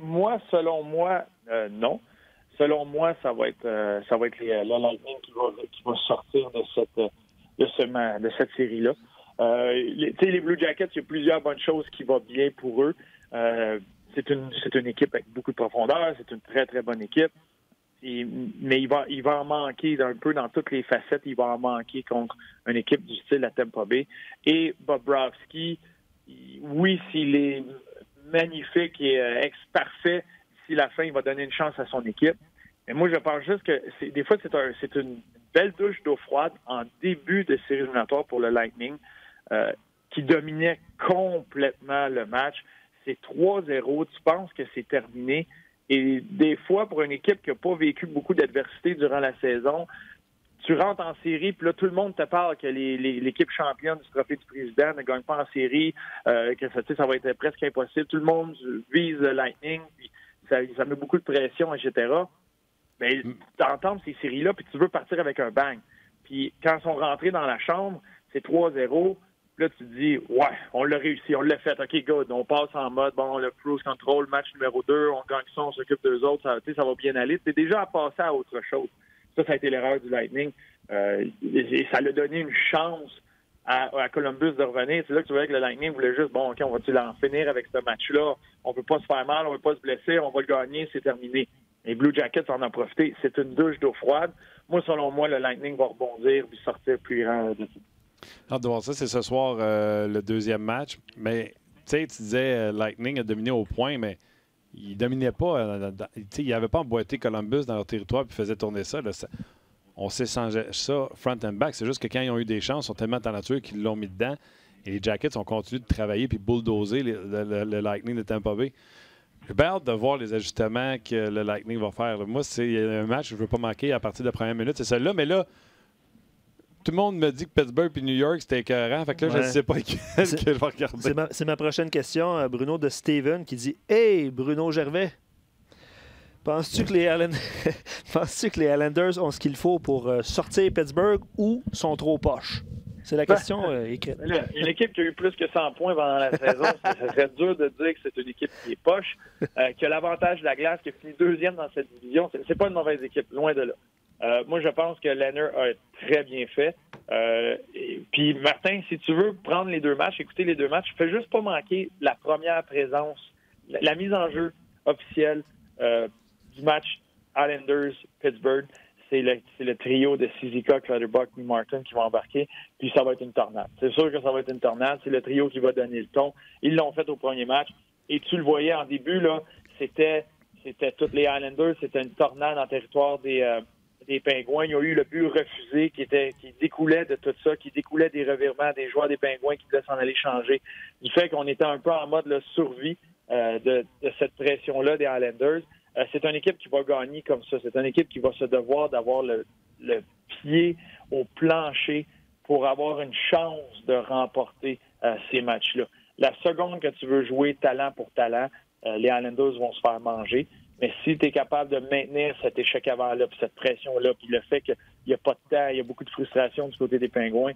Moi, selon moi, non. Selon moi, ça va être le Lightning qui va sortir de cette série-là. Les Blue Jackets, il y a plusieurs bonnes choses qui vont bien pour eux. C'est une équipe avec beaucoup de profondeur. C'est une très, très bonne équipe. Mais il va en manquer un peu dans toutes les facettes. Il va en manquer contre une équipe du style à Tampa Bay. Et Bobrovsky, oui, s'il est magnifique et ex-parfait, d'ici la fin, il va donner une chance à son équipe. Mais moi, je pense juste que des fois, c'est une belle douche d'eau froide en début de série éliminatoire pour le Lightning qui dominait complètement le match. C'est 3-0. Tu penses que c'est terminé. Et des fois, pour une équipe qui n'a pas vécu beaucoup d'adversité durant la saison, tu rentres en série, puis là, tout le monde te parle que l'équipe championne du Trophée du Président ne gagne pas en série, que ça va être presque impossible. Tout le monde vise le Lightning, puis ça met beaucoup de pression, etc. Mais tu entends ces séries-là, puis tu veux partir avec un bang. Puis quand ils sont rentrés dans la chambre, c'est 3-0. Là, tu te dis, ouais, on l'a réussi, on l'a fait. OK, good, on passe en mode, bon, le cruise control, match numéro 2, on gagne ça, on s'occupe d'eux autres, ça va bien aller. C'est déjà à passer à autre chose. Ça a été l'erreur du Lightning. Et ça l'a donné une chance à Columbus de revenir. C'est là que tu voyais que le Lightning voulait juste, bon, OK, on va-tu en finir avec ce match-là? On ne peut pas se faire mal, on ne peut pas se blesser, on va le gagner, c'est terminé. Les Blue Jackets en ont profité. C'est une douche d'eau froide. Moi, selon moi, le Lightning va rebondir et sortir plus grand de tout. Hâte de voir ça. C'est ce soir le deuxième match. Mais tu disais Lightning a dominé au point, mais il ne dominait pas. Il n'avait pas emboîté Columbus dans leur territoire et faisait tourner ça. On s'échangeait ça front and back. C'est juste que quand ils ont eu des chances, ils sont tellement talentueux qu'ils l'ont mis dedans. Et les Jackets ont continué de travailler puis bulldozer le Lightning de Tampa Bay. J'ai bien hâte de voir les ajustements que le Lightning va faire. Moi, c'est un match que je ne veux pas manquer à partir de la première minute. C'est celle-là. Mais là, tout le monde me dit que Pittsburgh et New York, c'était écœurant. Fait que là, je ne sais pas lequel que je vais regarder. C'est ma prochaine question, Bruno, de Steven, qui dit « Hey, Bruno Gervais, penses-tu que les Islanders ont ce qu'il faut pour sortir Pittsburgh ou sont trop poches? » C'est la question écrite. Une équipe qui a eu plus que 100 points pendant la saison, ça serait dur de dire que c'est une équipe qui est poche, qui a l'avantage de la glace, qui a fini deuxième dans cette division. C'est pas une mauvaise équipe, loin de là. Moi, je pense que Lehner a très bien fait. Puis, Martin, si tu veux prendre les deux matchs, écouter les deux matchs, fais juste pas manquer la première présence, la mise en jeu officielle du match Islanders-Pittsburgh. C'est le trio de Cizica, Clutterbuck et Martin qui vont embarquer, puis ça va être une tornade. C'est sûr que ça va être une tornade. C'est le trio qui va donner le ton. Ils l'ont fait au premier match, et tu le voyais en début, là, c'était tous les Islanders, c'était une tornade en territoire des Pingouins. Il y a eu le but refusé qui découlait de tout ça, qui découlait des revirements des joueurs des Pingouins qui voulaient s'en aller changer. Du fait qu'on était un peu en mode survie de cette pression-là des Islanders. C'est une équipe qui va gagner comme ça. C'est une équipe qui va se devoir d'avoir le pied au plancher pour avoir une chance de remporter ces matchs-là. La seconde que tu veux jouer talent pour talent, les Islanders vont se faire manger. Mais si tu es capable de maintenir cet échec avant-là, puis cette pression-là, puis le fait qu'il n'y a pas de temps, il y a beaucoup de frustration du côté des Pingouins,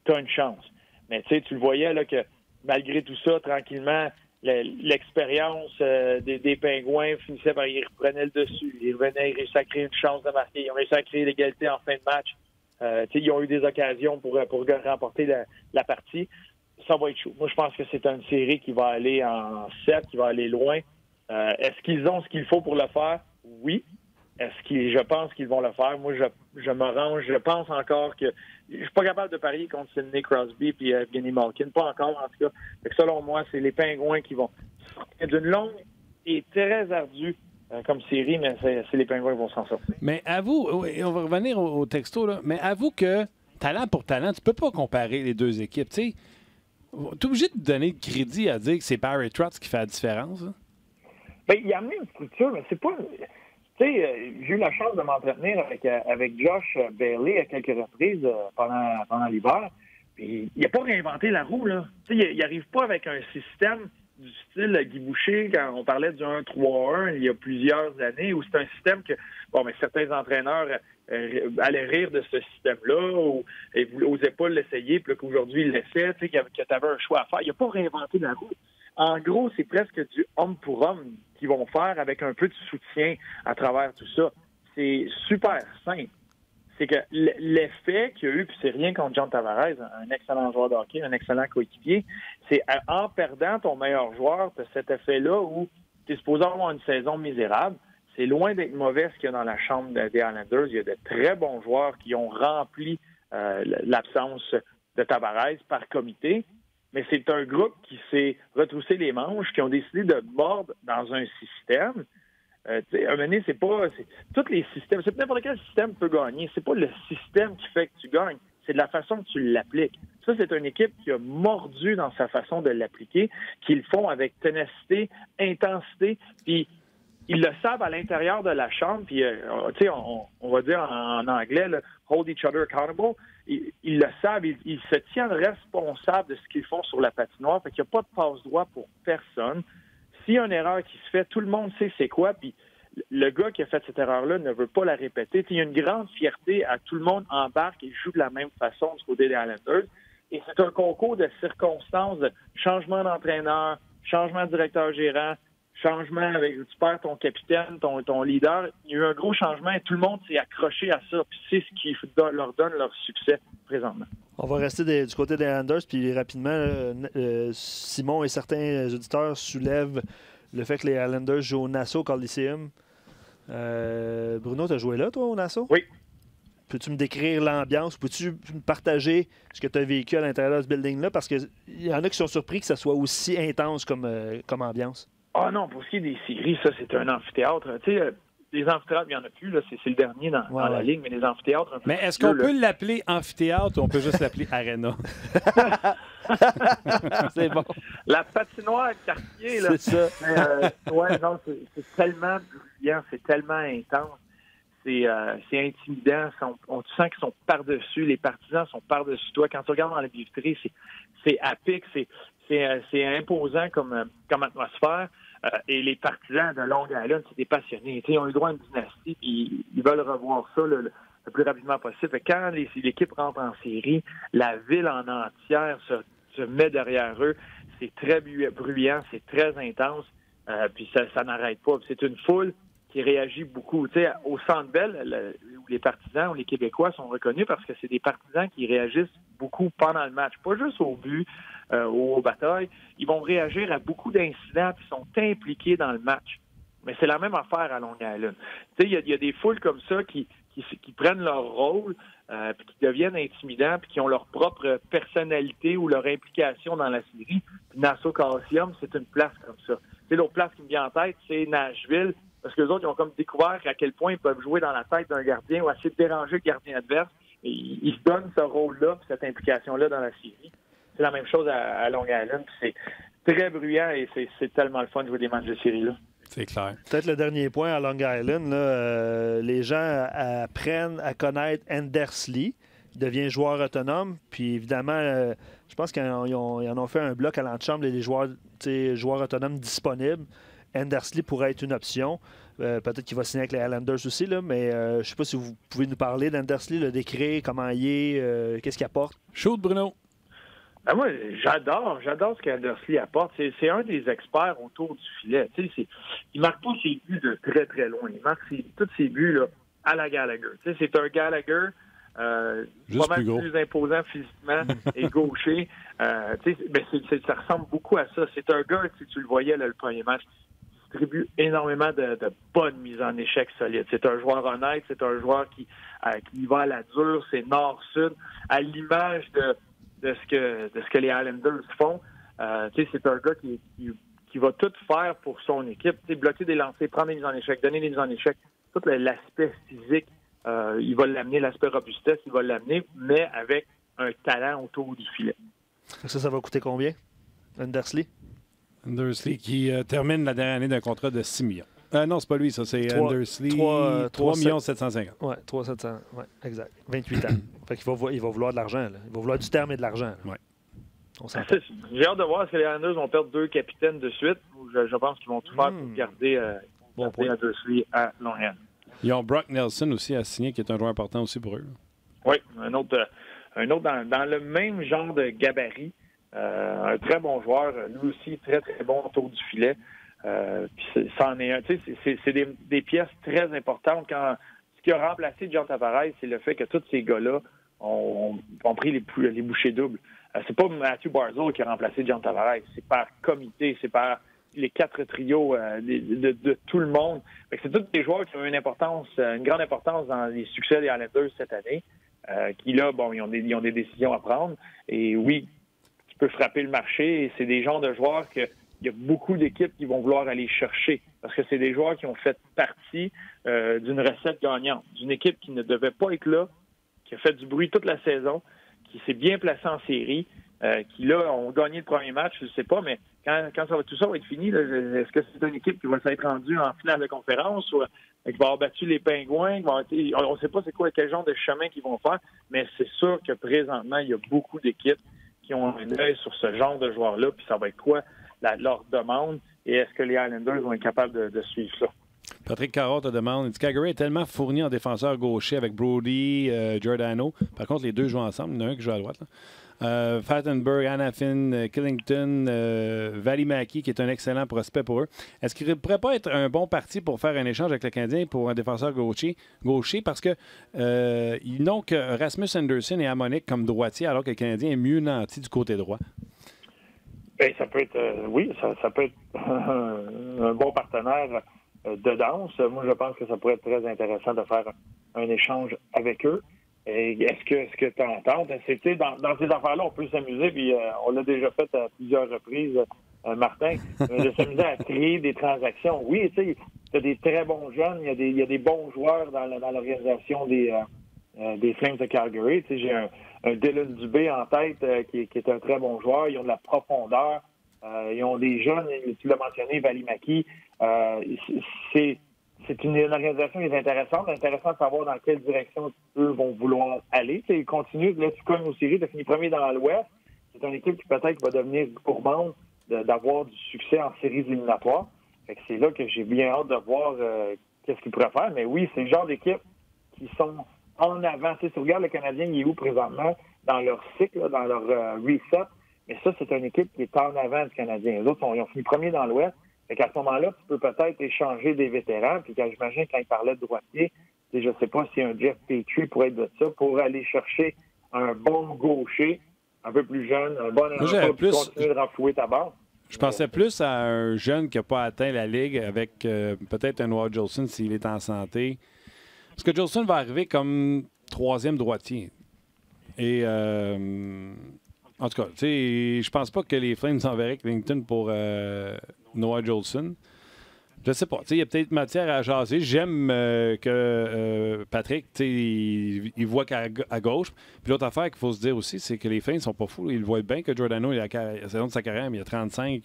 tu as une chance. Mais tu le voyais là, que malgré tout ça, tranquillement, l'expérience des Pingouins finissait par ils reprenaient le dessus. Ils réussissaient à créer une chance de marquer. Ils ont réussi à créer l'égalité en fin de match. Ils ont eu des occasions pour remporter la partie. Ça va être chaud. Moi, je pense que c'est une série qui va aller en 7, qui va aller loin. Est-ce qu'ils ont ce qu'il faut pour le faire? Oui. Je pense qu'ils vont le faire. Moi, je me range. Je pense encore que je suis pas capable de parier contre Sidney Crosby et Evgeny Malkin. Pas encore, en tout cas. Fait que selon moi, c'est les Pingouins qui vont sortir d'une longue et très ardue comme série, mais c'est les Pingouins qui vont s'en sortir. Mais avoue, on va revenir au texto, là, mais avoue que talent pour talent, tu peux pas comparer les deux équipes. Tu es obligé de donner de crédit à dire que c'est Barry Trotz qui fait la différence. Hein? Bien, il a amené une structure, mais c'est pas... Tu sais, j'ai eu la chance de m'entretenir avec Josh Bailey à quelques reprises pendant l'hiver. Puis, il n'a pas réinventé la roue, là. Tu sais, il n'arrive pas avec un système du style Guy Boucher, quand on parlait du 1-3-1 il y a plusieurs années, où c'est un système que, mais certains entraîneurs allaient rire de ce système-là, ou n'osaient pas l'essayer, puis qu'aujourd'hui, ils l'essaient, tu sais, que tu avais un choix à faire. Il n'a pas réinventé la roue. En gros, c'est presque du homme pour homme qu'ils vont faire avec un peu de soutien à travers tout ça. C'est super simple. C'est que l'effet qu'il y a eu, puis c'est rien contre John Tavares, un excellent joueur de hockey, un excellent coéquipier, c'est en perdant ton meilleur joueur, tu as cet effet-là où tu es supposé avoir une saison misérable. C'est loin d'être mauvais ce qu'il y a dans la chambre des Islanders. Il y a de très bons joueurs qui ont rempli l'absence de Tavares par comité. Mais c'est un groupe qui s'est retroussé les manches, qui ont décidé de mordre dans un système. À un moment donné, c'est pas... tous les systèmes, c'est n'importe quel système peut gagner. C'est pas le système qui fait que tu gagnes, c'est de la façon que tu l'appliques. Ça, c'est une équipe qui a mordu dans sa façon de l'appliquer, qui le font avec ténacité, intensité, puis ils le savent à l'intérieur de la chambre, puis on va dire en anglais, là, hold each other accountable. Ils le savent, ils se tiennent responsables de ce qu'ils font sur la patinoire, fait qu'il n'y a pas de passe-droit pour personne. S'il y a une erreur qui se fait, tout le monde sait c'est quoi, puis le gars qui a fait cette erreur-là ne veut pas la répéter. Il y a une grande fierté à tout le monde embarque et joue de la même façon du côté des Islanders. Et c'est un concours de circonstances, de changement d'entraîneur, changement de directeur-gérant, changement avec tu perds ton capitaine, ton leader. Il y a eu un gros changement et tout le monde s'est accroché à ça. Puis c'est ce qui leur donne leur succès présentement. On va rester du côté des Islanders, puis rapidement, Simon et certains auditeurs soulèvent le fait que les Islanders jouent au Nassau Coliseum. Bruno, tu as joué là, toi, au Nassau? Oui. Peux-tu me décrire l'ambiance? Peux-tu me partager ce que tu as vécu à l'intérieur de ce building-là? Parce qu'il y en a qui sont surpris que ça soit aussi intense comme ambiance. Ah non, pour ce qui est des séries, ça, c'est un amphithéâtre. Tu sais, les amphithéâtres, il n'y en a plus. Là, c'est le dernier dans la ligue, mais les amphithéâtres... Mais est-ce qu'on peut l'appeler amphithéâtre ou on peut juste l'appeler Arena? C'est bon. La patinoire quartier, là. C'est ça. Mais, non, c'est tellement bruyant, c'est tellement intense. C'est intimidant. Tu sens qu'ils sont par-dessus. Les partisans sont par-dessus toi. Quand tu regardes dans la billetterie, c'est à pic, c'est imposant comme atmosphère. Et les partisans de Long Island, c'est des passionnés. Ils ont eu le droit à une dynastie, puis ils veulent revoir ça le plus rapidement possible. Et quand l'équipe rentre en série, la ville en entière se met derrière eux. C'est très bruyant, c'est très intense, puis ça n'arrête pas. C'est une foule qui réagit beaucoup. Au Centre Bell, où les partisans ou les Québécois sont reconnus parce que c'est des partisans qui réagissent beaucoup pendant le match. Pas juste au but, aux batailles. Ils vont réagir à beaucoup d'incidents qui sont impliqués dans le match. Mais c'est la même affaire à Long Island. Il y a des foules comme ça qui prennent leur rôle, puis qui deviennent intimidants, puis qui ont leur propre personnalité ou leur implication dans la série. Puis Nassau Coliseum, c'est une place comme ça. L'autre place qui me vient en tête, c'est Nashville, parce que les autres, ils ont comme découvert à quel point ils peuvent jouer dans la tête d'un gardien ou essayer de déranger le gardien adverse. Et ils se donnent ce rôle-là, puis cette implication-là dans la série. C'est la même chose à Long Island. C'est très bruyant et c'est tellement le fun de jouer des matchs de série-là. C'est clair. Peut-être le dernier point à Long Island, là, les gens apprennent à connaître Anders Lee. Il devient joueur autonome. Puis évidemment, je pense qu'ils en ont fait un bloc à l'antichambre, les joueurs autonomes disponibles. Anders Lee pourrait être une option. Peut-être qu'il va signer avec les Islanders aussi, là, mais je ne sais pas si vous pouvez nous parler d'Anders Lee, le décrire, comment il est, qu'est-ce qu'il apporte. Shoot, Bruno. Ben moi, j'adore ce qu'Anders Lee apporte. C'est un des experts autour du filet. Il marque pas ses buts de très, très loin. Il marque tous ses buts là, à la Gallagher. C'est un Gallagher pas mal plus imposant physiquement et gaucher. Ça ressemble beaucoup à ça. C'est un gars, tu le voyais là, le premier match, distribue énormément de bonnes mises en échec solides. C'est un joueur honnête, c'est un joueur qui va à la dure, c'est nord-sud, à l'image de ce que les Islanders font. C'est un gars qui va tout faire pour son équipe. Bloquer des lancers, prendre des mises en échec, donner des mises en échec, tout l'aspect physique, il va l'amener, l'aspect robustesse, il va l'amener, mais avec un talent autour du filet. Ça va coûter combien, Undersley? Undersley qui termine la dernière année d'un contrat de 6 millions. Non, c'est pas lui, ça, c'est Undersley. 3 750. Oui, 3 700. Oui, exact. 28 ans. Fait qu'il il va vouloir de l'argent. Là. Il va vouloir du terme et de l'argent. Oui. J'ai hâte de voir si les Islanders vont perdre 2 capitaines de suite. Je pense qu'ils vont tout faire pour garder Undersley à Longhand. Ils ont Brock Nelson aussi à signer, qui est un joueur important aussi pour eux. Oui, un autre dans le même genre de gabarit. Un très bon joueur, lui aussi très, très bon autour du filet. Puis c'en est un. C'est des pièces très importantes. Ce qui a remplacé John Tavares, c'est le fait que tous ces gars-là ont pris les bouchées doubles. C'est pas Matthew Barzal qui a remplacé John Tavares. C'est par comité, c'est par les 4 trios de tout le monde. C'est tous des joueurs qui ont une grande importance dans les succès des Islanders cette année. Qui là, ils ont des décisions à prendre. Et oui, tu peux frapper le marché. Et c'est des genres de joueurs qu'il y a beaucoup d'équipes qui vont vouloir aller chercher. Parce que c'est des joueurs qui ont fait partie d'une recette gagnante. D'une équipe qui ne devait pas être là, qui a fait du bruit toute la saison, qui s'est bien placée en série, qui là ont gagné le premier match, je ne sais pas, mais quand tout ça va être fini, là, est-ce que c'est une équipe qui va s'être rendue en finale de conférence ou qui va avoir battu les Pingouins? On ne sait pas quel genre de chemin qu'ils vont faire, mais c'est sûr que présentement, il y a beaucoup d'équipes qui ont un œil sur ce genre de joueurs-là, puis ça va être quoi leur demande, et est-ce que les Islanders vont être capables de suivre ça? Patrick Caron te demande, Calgary est tellement fourni en défenseur gaucher avec Brody, Giordano. Par contre, les deux jouent ensemble. Il y en a un qui joue à droite. Fattenberg, Hanafin, Killington, Valimaki, qui est un excellent prospect pour eux. Est-ce qu'il ne pourrait pas être un bon parti pour faire un échange avec le Canadien pour un défenseur gaucher parce que ils n'ont que Rasmus Anderson et Hamonic comme droitier, alors que le Canadien est mieux nanti du côté droit? Bien, ça peut être, oui, ça peut être un bon partenaire de danse. Moi, je pense que ça pourrait être très intéressant de faire un échange avec eux. Et est-ce que tu entends? C'est, dans ces affaires-là, on peut s'amuser, puis on l'a déjà fait à plusieurs reprises, Martin, de s'amuser à créer des transactions. Oui, tu sais, il y a des très bons jeunes, il y a des bons joueurs dans l'organisation des Flames de Calgary. Tu sais, j'ai un Dylan Dubé en tête qui est un très bon joueur. Ils ont de la profondeur. Ils ont des jeunes, tu l'as mentionné, Valimaki. C'est une organisation qui est intéressante de savoir dans quelle direction eux vont vouloir aller. Ils continuent, là, tu cognes aux séries, tu as fini premier dans l'Ouest. C'est une équipe qui peut-être va devenir gourmande d'avoir du succès en séries éliminatoires. Fait que c'est là que j'ai bien hâte de voir qu'est-ce qu'ils pourraient faire. Mais oui, c'est le genre d'équipe qui sont en avant. Tu sais, si tu regardes le Canadien, il est où présentement dans leur cycle, dans leur reset. Mais ça, c'est une équipe qui est en avant du Canadien. Les autres, ils ont fini premier dans l'Ouest. Fait qu'à ce moment-là, tu peux peut-être échanger des vétérans. Puis j'imagine quand il parlait de droitier, je ne sais pas si un Jeff Petrie pourrait être de ça pour aller chercher un bon gaucher, un peu plus jeune, un bon pour continuer de renflouer ta barre. Je pensais plus à un jeune qui n'a pas atteint la Ligue avec peut-être un Noah Jolson s'il est en santé. Parce que Jolson va arriver comme troisième droitier. Et en tout cas, je pense pas que les Flames enverraient Killington pour Noah Jolson. Je sais pas. Il y a peut-être matière à jaser. J'aime que Patrick, il voit qu'à gauche. Puis l'autre affaire qu'il faut se dire aussi, c'est que les Flames ne sont pas fous. Ils voient bien que Giordano, il a la saison de sa carrière, mais il a 35,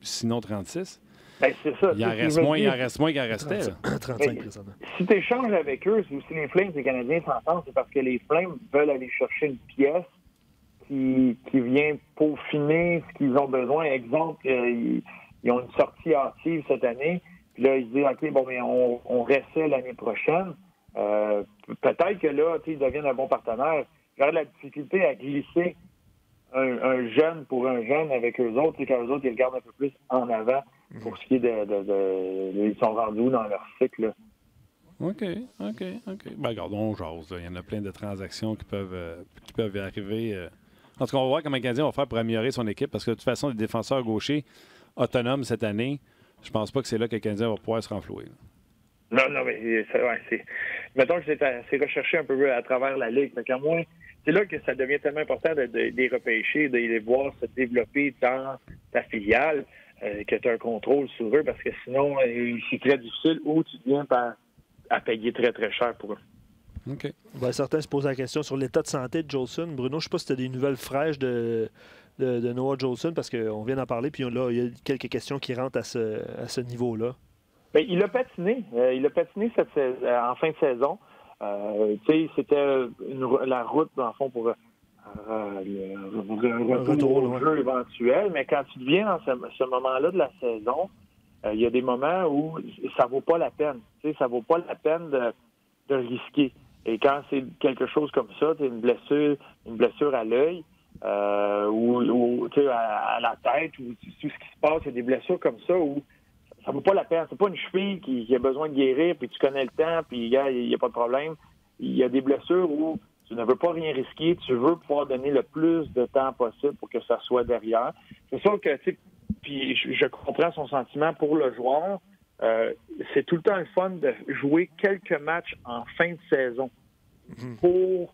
sinon 36. Ben, c'est ça. Il en reste moins qu'il en restait. 35, si tu échanges avec eux, si les Flames et les Canadiens s'entendent, c'est parce que les Flames veulent aller chercher une pièce qui vient peaufiner ce qu'ils ont besoin. Exemple, ils ont une sortie hâtive cette année. Puis là, ils se disent, OK, bon, mais on restait l'année prochaine. Peut-être que là, ils deviennent un bon partenaire. J'aurais de la difficulté à glisser un jeune pour un jeune avec eux autres. Quand eux autres, ils le gardent un peu plus en avant pour ce qui est ils sont rendus où dans leur cycle. Là. OK. Ben, regarde, on jase. Il y en a plein de transactions qui peuvent arriver. En tout cas, on va voir comment le Canadien va faire pour améliorer son équipe parce que de toute façon, les défenseurs gauchers autonomes cette année je pense pas que c'est là que le Canadien va pouvoir se renflouer. Non, mais c'est... Mettons que c'est recherché un peu à travers la Ligue. Fait qu'à moins, c'est là que ça devient tellement important de les repêcher, de les voir se développer dans ta filiale, que tu as un contrôle sur eux, parce que sinon, c'est très difficile ou tu deviens à payer très, très cher pour eux. OK. Ben, certains se posent la question sur l'état de santé de Jolson. Bruno, je ne sais pas si tu as des nouvelles fraîches de Noah Jolson, parce qu'on vient d'en parler, puis là, il y a quelques questions qui rentrent à ce niveau-là. Bien, il a patiné. En fin de saison. C'était la route, dans le fond, pour le retour au jeu éventuel. Mais quand tu viens dans ce moment-là de la saison, il y a des moments où ça vaut pas la peine. Ça vaut pas la peine de risquer. Et quand c'est quelque chose comme ça, une blessure à l'œil, ou à la tête, ou tout ce qui se passe, il y a des blessures comme ça où ça vaut pas la peine. C'est pas une cheville qui a besoin de guérir, puis tu connais le temps, puis il n'y a pas de problème. Il y a des blessures où tu ne veux pas rien risquer, tu veux pouvoir donner le plus de temps possible pour que ça soit derrière. C'est sûr que, puis je comprends son sentiment pour le joueur. C'est tout le temps le fun de jouer quelques matchs en fin de saison pour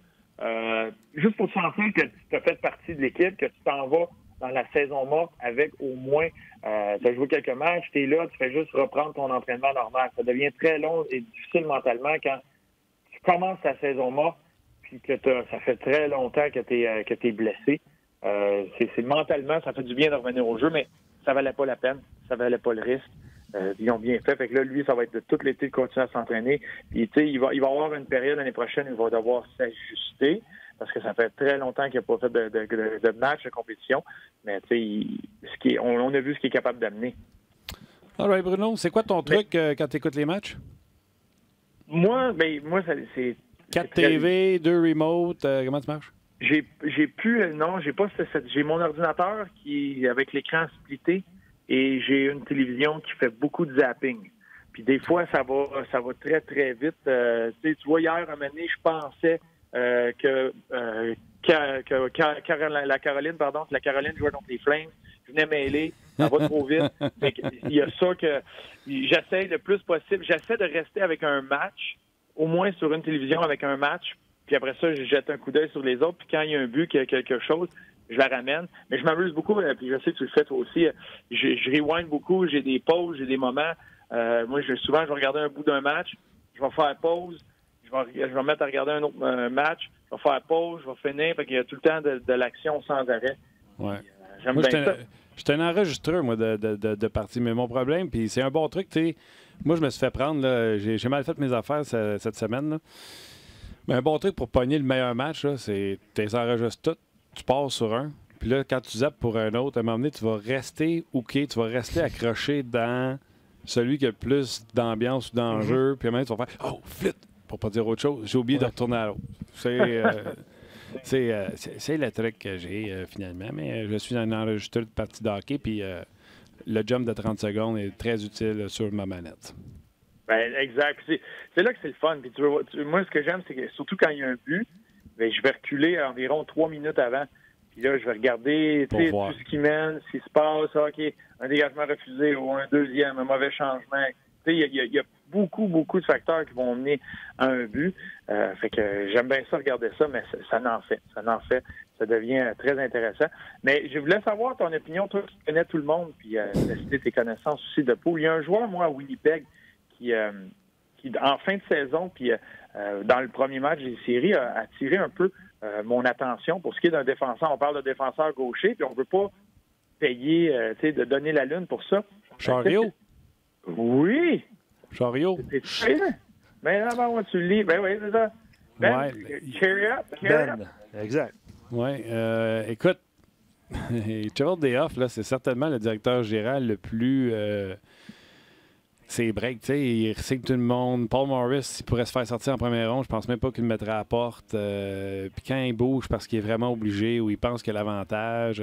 juste pour te sentir que tu as fait partie de l'équipe, que tu t'en vas dans la saison morte avec au moins tu as joué quelques matchs, tu es là, tu fais juste reprendre ton entraînement normal. Ça devient très long et difficile mentalement quand tu commences ta saison morte puis que ça fait très longtemps que tu es blessé. C'est mentalement, ça fait du bien de revenir au jeu, mais ça valait pas la peine, ça valait pas le risque. Ils ont bien fait. Fait que là, lui, ça va être de tout l'été de continuer à s'entraîner. Puis, tu sais, il va avoir une période l'année prochaine où il va devoir s'ajuster parce que ça fait très longtemps qu'il n'a pas fait de match, de compétition. Mais, tu sais, on a vu ce qu'il est capable d'amener. All right, Bruno, c'est quoi ton truc quand tu écoutes les matchs? Moi, c'est... 4 TV, 2 remote, comment ça marche? J'ai mon ordinateur qui avec l'écran splitté. Et j'ai une télévision qui fait beaucoup de zapping. Puis des fois, ça va très, très vite. Tu vois, hier, un moment donné, je pensais que la Caroline jouait contre les Flames. Je venais mêler. Ça va trop vite. Il y a ça que j'essaie le plus possible. J'essaie de rester avec un match, au moins sur une télévision avec un match. Puis après ça, je jette un coup d'œil sur les autres. Puis quand il y a un but, qu'il y a quelque chose, je la ramène. Mais je m'amuse beaucoup, puis je sais que tu le fais toi aussi. Je rewind beaucoup, j'ai des pauses, j'ai des moments. Moi, souvent, je vais regarder un bout d'un match, je vais faire pause, je vais me mettre à regarder un autre match, je vais faire pause, je vais finir, fait qu'il y a tout le temps de l'action sans arrêt. Ouais. J'aime bien ça. Je suis un enregistreur, moi, de partie. Mais mon problème, puis c'est un bon truc, tu sais. Moi, je me suis fait prendre, là, j'ai mal fait mes affaires cette semaine, là. Mais un bon truc pour pogner le meilleur match, là, c'est tu les enregistres toutes. Tu pars sur un, puis là, quand tu zappes pour un autre, à un moment donné, tu vas rester tu vas rester accroché dans celui qui a le plus d'ambiance ou d'enjeu, puis à un moment donné, tu vas faire « Oh, flûte! » pour pas dire autre chose. J'ai oublié de retourner à l'autre. C'est le truc que j'ai, finalement, mais je suis un enregistreur de partie de hockey, puis le jump de 30 secondes est très utile sur ma manette. Ben, exact. C'est là que c'est le fun. Puis moi, ce que j'aime, c'est que surtout quand il y a un but, bien, je vais reculer environ 3 minutes avant. Puis là, je vais regarder tout ce qui mène, ce qui se passe. OK, un dégagement refusé ou un deuxième, un mauvais changement. Il y a beaucoup, beaucoup de facteurs qui vont mener à un but. Fait que j'aime bien ça, regarder ça, mais ça n'en fait. Ça devient très intéressant. Mais je voulais savoir ton opinion, toi qui connais tout le monde, puis tester tes connaissances aussi de poule. Il y a un joueur, moi, à Winnipeg, qui en fin de saison, puis dans le premier match des séries, a attiré un peu mon attention pour ce qui est d'un défenseur. On parle de défenseur gaucher, puis on ne veut pas payer, de donner la lune pour ça. Chariot? Oui! Chariot? Mais là, tu le lis. Ben oui, c'est ça. Ben, Ben, exact. Oui, écoute, Charles Dehoff, là, c'est certainement le directeur général le plus... c'est break, tu sais, il recycle tout le monde. Paul Morris, il pourrait se faire sortir en première ronde. Je pense même pas qu'il le mettrait à la porte. Puis quand il bouge parce qu'il est vraiment obligé ou il pense qu'il a l'avantage.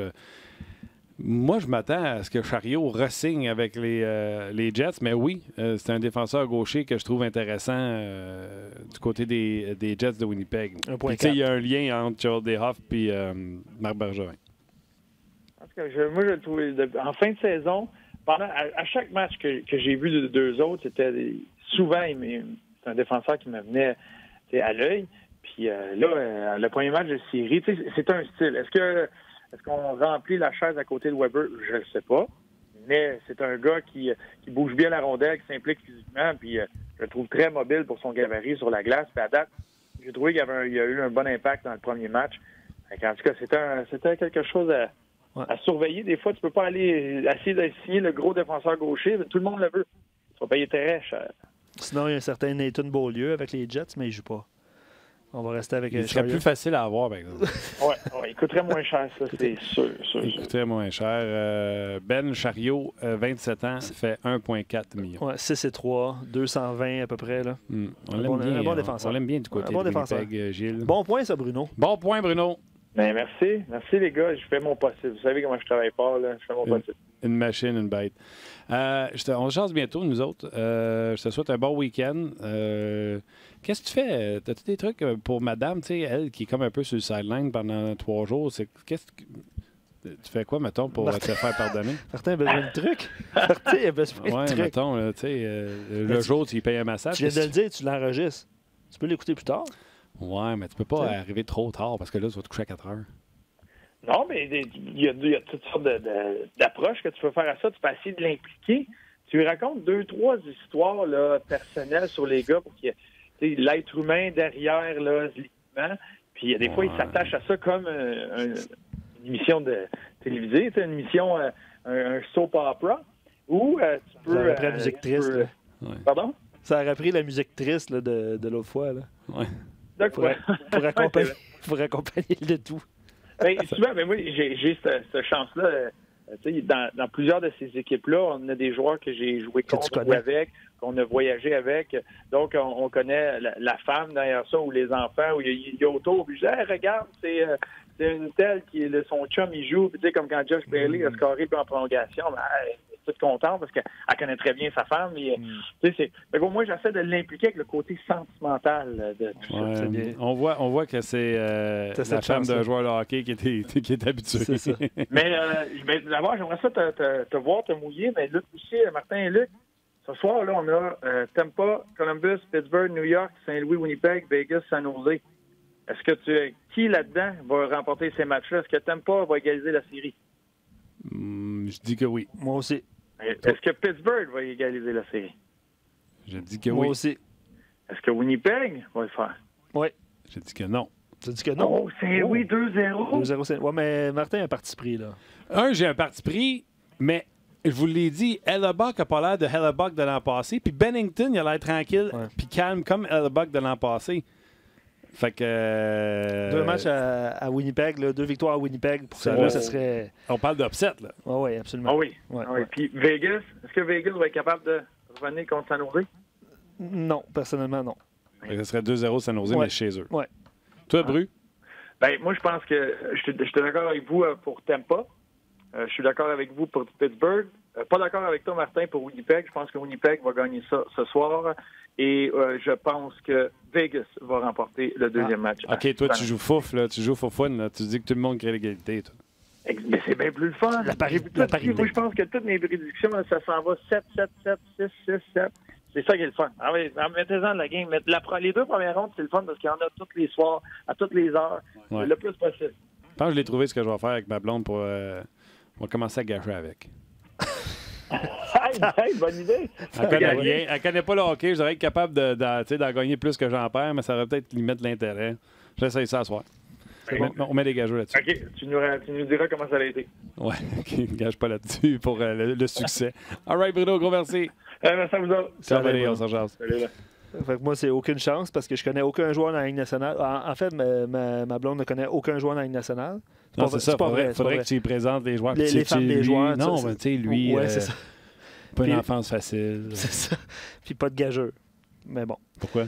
Moi, je m'attends à ce que Chariot re-signe avec les Jets. Mais oui, c'est un défenseur gaucher que je trouve intéressant du côté des Jets de Winnipeg. Puis, il y a un lien entre Charles Dehoff et Marc Bergevin. Moi, je le trouve en fin de saison, à chaque match que j'ai vu de deux autres, c'était souvent, c'est un défenseur qui me venait à l'œil. Puis là, le premier match de série, c'est un style. Est-ce qu'on remplit la chaise à côté de Weber? Je ne sais pas. Mais c'est un gars qui bouge bien la rondelle, qui s'implique physiquement, puis je le trouve très mobile pour son gabarit sur la glace. Puis à date, j'ai trouvé qu'il y a eu un bon impact dans le premier match. En tout cas, c'était quelque chose à surveiller. Des fois, tu peux pas aller essayer de signer le gros défenseur gaucher. Tout le monde le veut. Tu vas payer très cher. Sinon, il y a un certain Nathan Beaulieu avec les Jets, mais il joue pas. On va rester avec il serait plus facile à avoir, par exemple. Oui, il coûterait moins cher, ça, c'est sûr. Il coûterait moins cher. Ben Chariot, 27 ans, fait 1,4 million. Ouais, 6-3, 220 à peu près. Là. On l'aime bien. Un bon défenseur. On l'aime bien du côté de Winnipeg, Gilles. Bon point, ça, Bruno. Bon point, Bruno. Ben, merci. Merci, les gars. Je fais mon possible. Vous savez comment je travaille fort, là. Je fais mon possible. Une machine, une bête. On se chasse bientôt, nous autres. Je te souhaite un bon week-end. Qu'est-ce que tu fais? As-tu des trucs pour madame, tu sais, elle qui est comme un peu sur le sideline pendant 3 jours? Tu fais quoi, mettons, pour te faire pardonner? Martin a besoin de trucs. Martin a besoin de trucs. Oui, mettons, tu sais, le jour, tu lui payes un massage. Tu viens de le dire, tu l'enregistres. Tu peux l'écouter plus tard. Ouais, mais tu peux pas arriver trop tard parce que là, tu vas te coucher à 4 heures. Non, mais il y a toutes sortes d'approches que tu peux faire à ça. Tu peux essayer de l'impliquer. Tu lui racontes 2-3 histoires là, personnelles sur les gars pour qu'il y ait l'être humain derrière là, l'équipement. Puis des fois, il s'attache à ça comme une émission de télévisée, une émission, un soap opera. Ou tu peux... Ça aurait pris la musique triste. Pardon? Ça aurait pris la musique triste là, de l'autre fois. Là. Ouais. Pour accompagner le tout. Souvent, moi, j'ai cette chance-là. Dans plusieurs de ces équipes-là, on a des joueurs que j'ai joué contre ou avec, qu'on a voyagé avec. Donc, on connaît la femme derrière ça ou les enfants ou il y a autour. Puis je dis, hey, regarde, c'est une telle qui est son chum, il joue. Puis, comme quand Josh Bailey a scoré en prolongation, elle est toute contente parce qu'elle connaît très bien sa femme. Au moins, j'essaie de l'impliquer avec le côté sentimental de tout ça. On voit que c'est la femme d'un joueur de hockey qui est habitué. Ça. Mais d'abord, j'aimerais ça te voir, te mouiller. Mais Luc aussi, Martin et Luc, ce soir, là, on a Tampa, Columbus, Pittsburgh, New York, Saint-Louis, Winnipeg, Vegas, San Jose. Est-ce que qui là-dedans va remporter ces matchs-là? Est-ce que Tampa va égaliser la série? Je dis que oui. Moi aussi. Est-ce que Pittsburgh va égaliser la série? Je dis que oui. Moi aussi. Est-ce que Winnipeg va le faire? Oui. Je dis que non. Tu dis que non? Oh, Saint-Louis, 2-0. 2-0. Oui, mais Martin a un parti pris, là. J'ai un parti pris, mais je vous l'ai dit, Hellebuck n'a pas l'air de Hellebuck de l'an passé, puis Bennington, il a l'air tranquille puis calme comme Hellebuck de l'an passé. Fait que... 2 matchs à Winnipeg, là, 2 victoires à Winnipeg. Pour ça, ça serait... On parle d'upset, là. Oui, absolument. Ah oui. Puis Vegas, est-ce que Vegas va être capable de revenir contre San Jose? Non, personnellement, non. Ça serait 2-0 San Jose, mais chez eux. Ouais. Toi, Bru? Moi, je pense que je suis d'accord avec vous pour Tampa. Je suis d'accord avec vous pour Pittsburgh. Pas d'accord avec toi, Martin, pour Winnipeg. Je pense que Winnipeg va gagner ça ce soir. Et je pense que Vegas va remporter le deuxième match. OK, toi, tu joues fouf, là. Tu joues foufoune, là. Tu dis que tout le monde crée l'égalité, toi. Mais c'est bien plus le fun. La parité. Moi, je pense que toutes mes prédictions, ça s'en va 7, 7, 7, 6, 6, 7. C'est ça qui est le fun. Ah oui, mettez-en de la game. Les 2 premières rondes, c'est le fun parce qu'il y en a tous les soirs, à toutes les heures, le plus possible. Je pense que je l'ai trouvé ce que je vais faire avec ma blonde pour... on va commencer à gâcher avec. Hey, bonne idée! Elle connaît pas le hockey. Je devrais être capable d'en gagner plus que j'en perds, mais ça aurait peut-être limite l'intérêt. J'essaie ça à soir. On met des gageurs là-dessus. OK. Tu nous diras comment ça a été. Ouais, OK. Gage pas là-dessus pour le succès. All right, Bruno, gros merci. Merci à vous autres. Salut, on s'en jase. Fait que moi, c'est aucune chance parce que je connais aucun joueur dans la Ligue nationale. En fait, ma blonde ne connaît aucun joueur dans la Ligue nationale. Non, c'est ça. Il faudrait que tu lui présentes les joueurs. Les femmes des joueurs. Non, tu sais, lui, c'est ça. Pas une enfance facile. C'est ça. Puis pas de gageur. Mais bon. Pourquoi?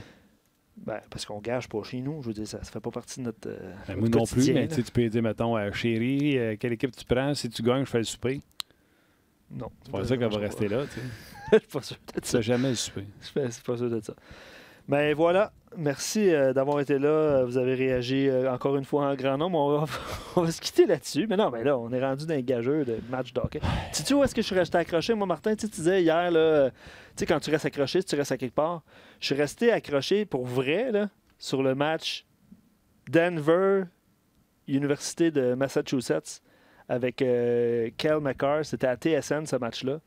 Parce qu'on gage pas chez nous. Je veux dire, ça fait pas partie de notre. Moi non plus, mais tu peux dire, mettons, chérie, quelle équipe tu prends? Si tu gagnes, je fais le souper. Non. C'est pas ça qu'elle va rester là, tu sais. Je suis pas sûr de ça. Tu fais jamais le souper. Je suis pas sûr de ça. Ben voilà. Merci d'avoir été là. Vous avez réagi encore une fois en grand nombre. On va se quitter là-dessus. Mais non, mais là, on est rendu dans les gageux de match d'hockey. Sais-tu où est-ce que je suis resté accroché? Moi, Martin, tu disais hier, là, quand tu restes accroché, si tu restes à quelque part, je suis resté accroché pour vrai là, sur le match Denver, Université de Massachusetts, avec Cale Makar. C'était à TSN, ce match-là.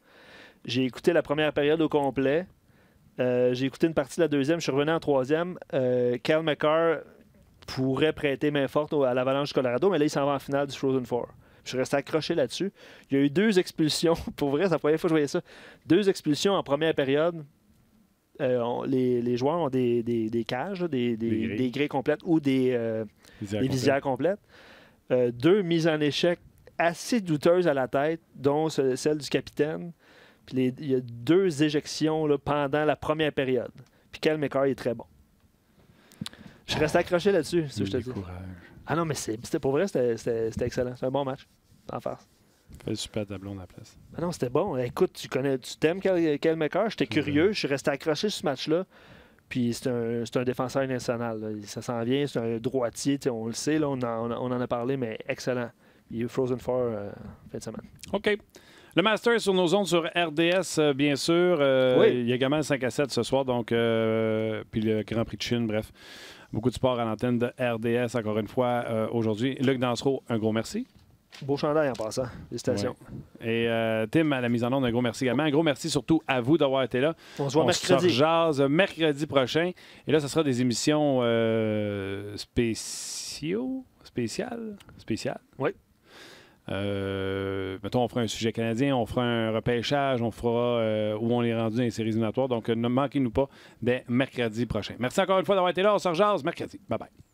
J'ai écouté la première période au complet. J'ai écouté une partie de la deuxième. Je suis revenu en troisième. Cale Makar pourrait prêter main forte à l'Avalanche du Colorado, mais là, il s'en va en finale du Frozen Four. Je suis resté accroché là-dessus. Il y a eu 2 expulsions. Pour vrai, c'est la première fois que je voyais ça. 2 expulsions en première période. Les joueurs ont des cages, des grilles complètes ou des visières complètes. 2 mises en échec assez douteuses à la tête, dont celle du capitaine. Puis il y a 2 éjections là, pendant la première période. Puis Cale Makar est très bon. Je suis resté accroché là-dessus, c'est ce que je te dis. Ah non, mais c'était pour vrai, c'était excellent. C'est un bon match, en face. Fais le super tableau à la place. Ah non, c'était bon. Écoute, tu t'aimes Cale Makar. J'étais curieux, je suis resté accroché sur ce match-là. Puis c'est un défenseur national. Là. Ça s'en vient, c'est un droitier, on le sait, là, on en a parlé, mais excellent. Il y a eu Frozen Four fin de semaine. OK. Le Masters sur nos ondes sur RDS, bien sûr. Oui. Il y a également le 5-7 ce soir, donc puis le Grand Prix de Chine, bref. Beaucoup de sport à l'antenne de RDS, encore une fois, aujourd'hui. Luc Dansereau, un gros merci. Beau chandail en passant. Félicitations. Ouais. Et Tim, à la mise en onde, un gros merci également. Un gros merci surtout à vous d'avoir été là. On se voit mercredi. On se jase mercredi prochain. Et là, ce sera des émissions spéciales. Oui. Mettons, on fera un sujet canadien, on fera un repêchage, on fera où on est rendu dans les séries éliminatoires. Donc, ne manquez-nous pas dès mercredi prochain. Merci encore une fois d'avoir été là. On se rejase mercredi. Bye-bye.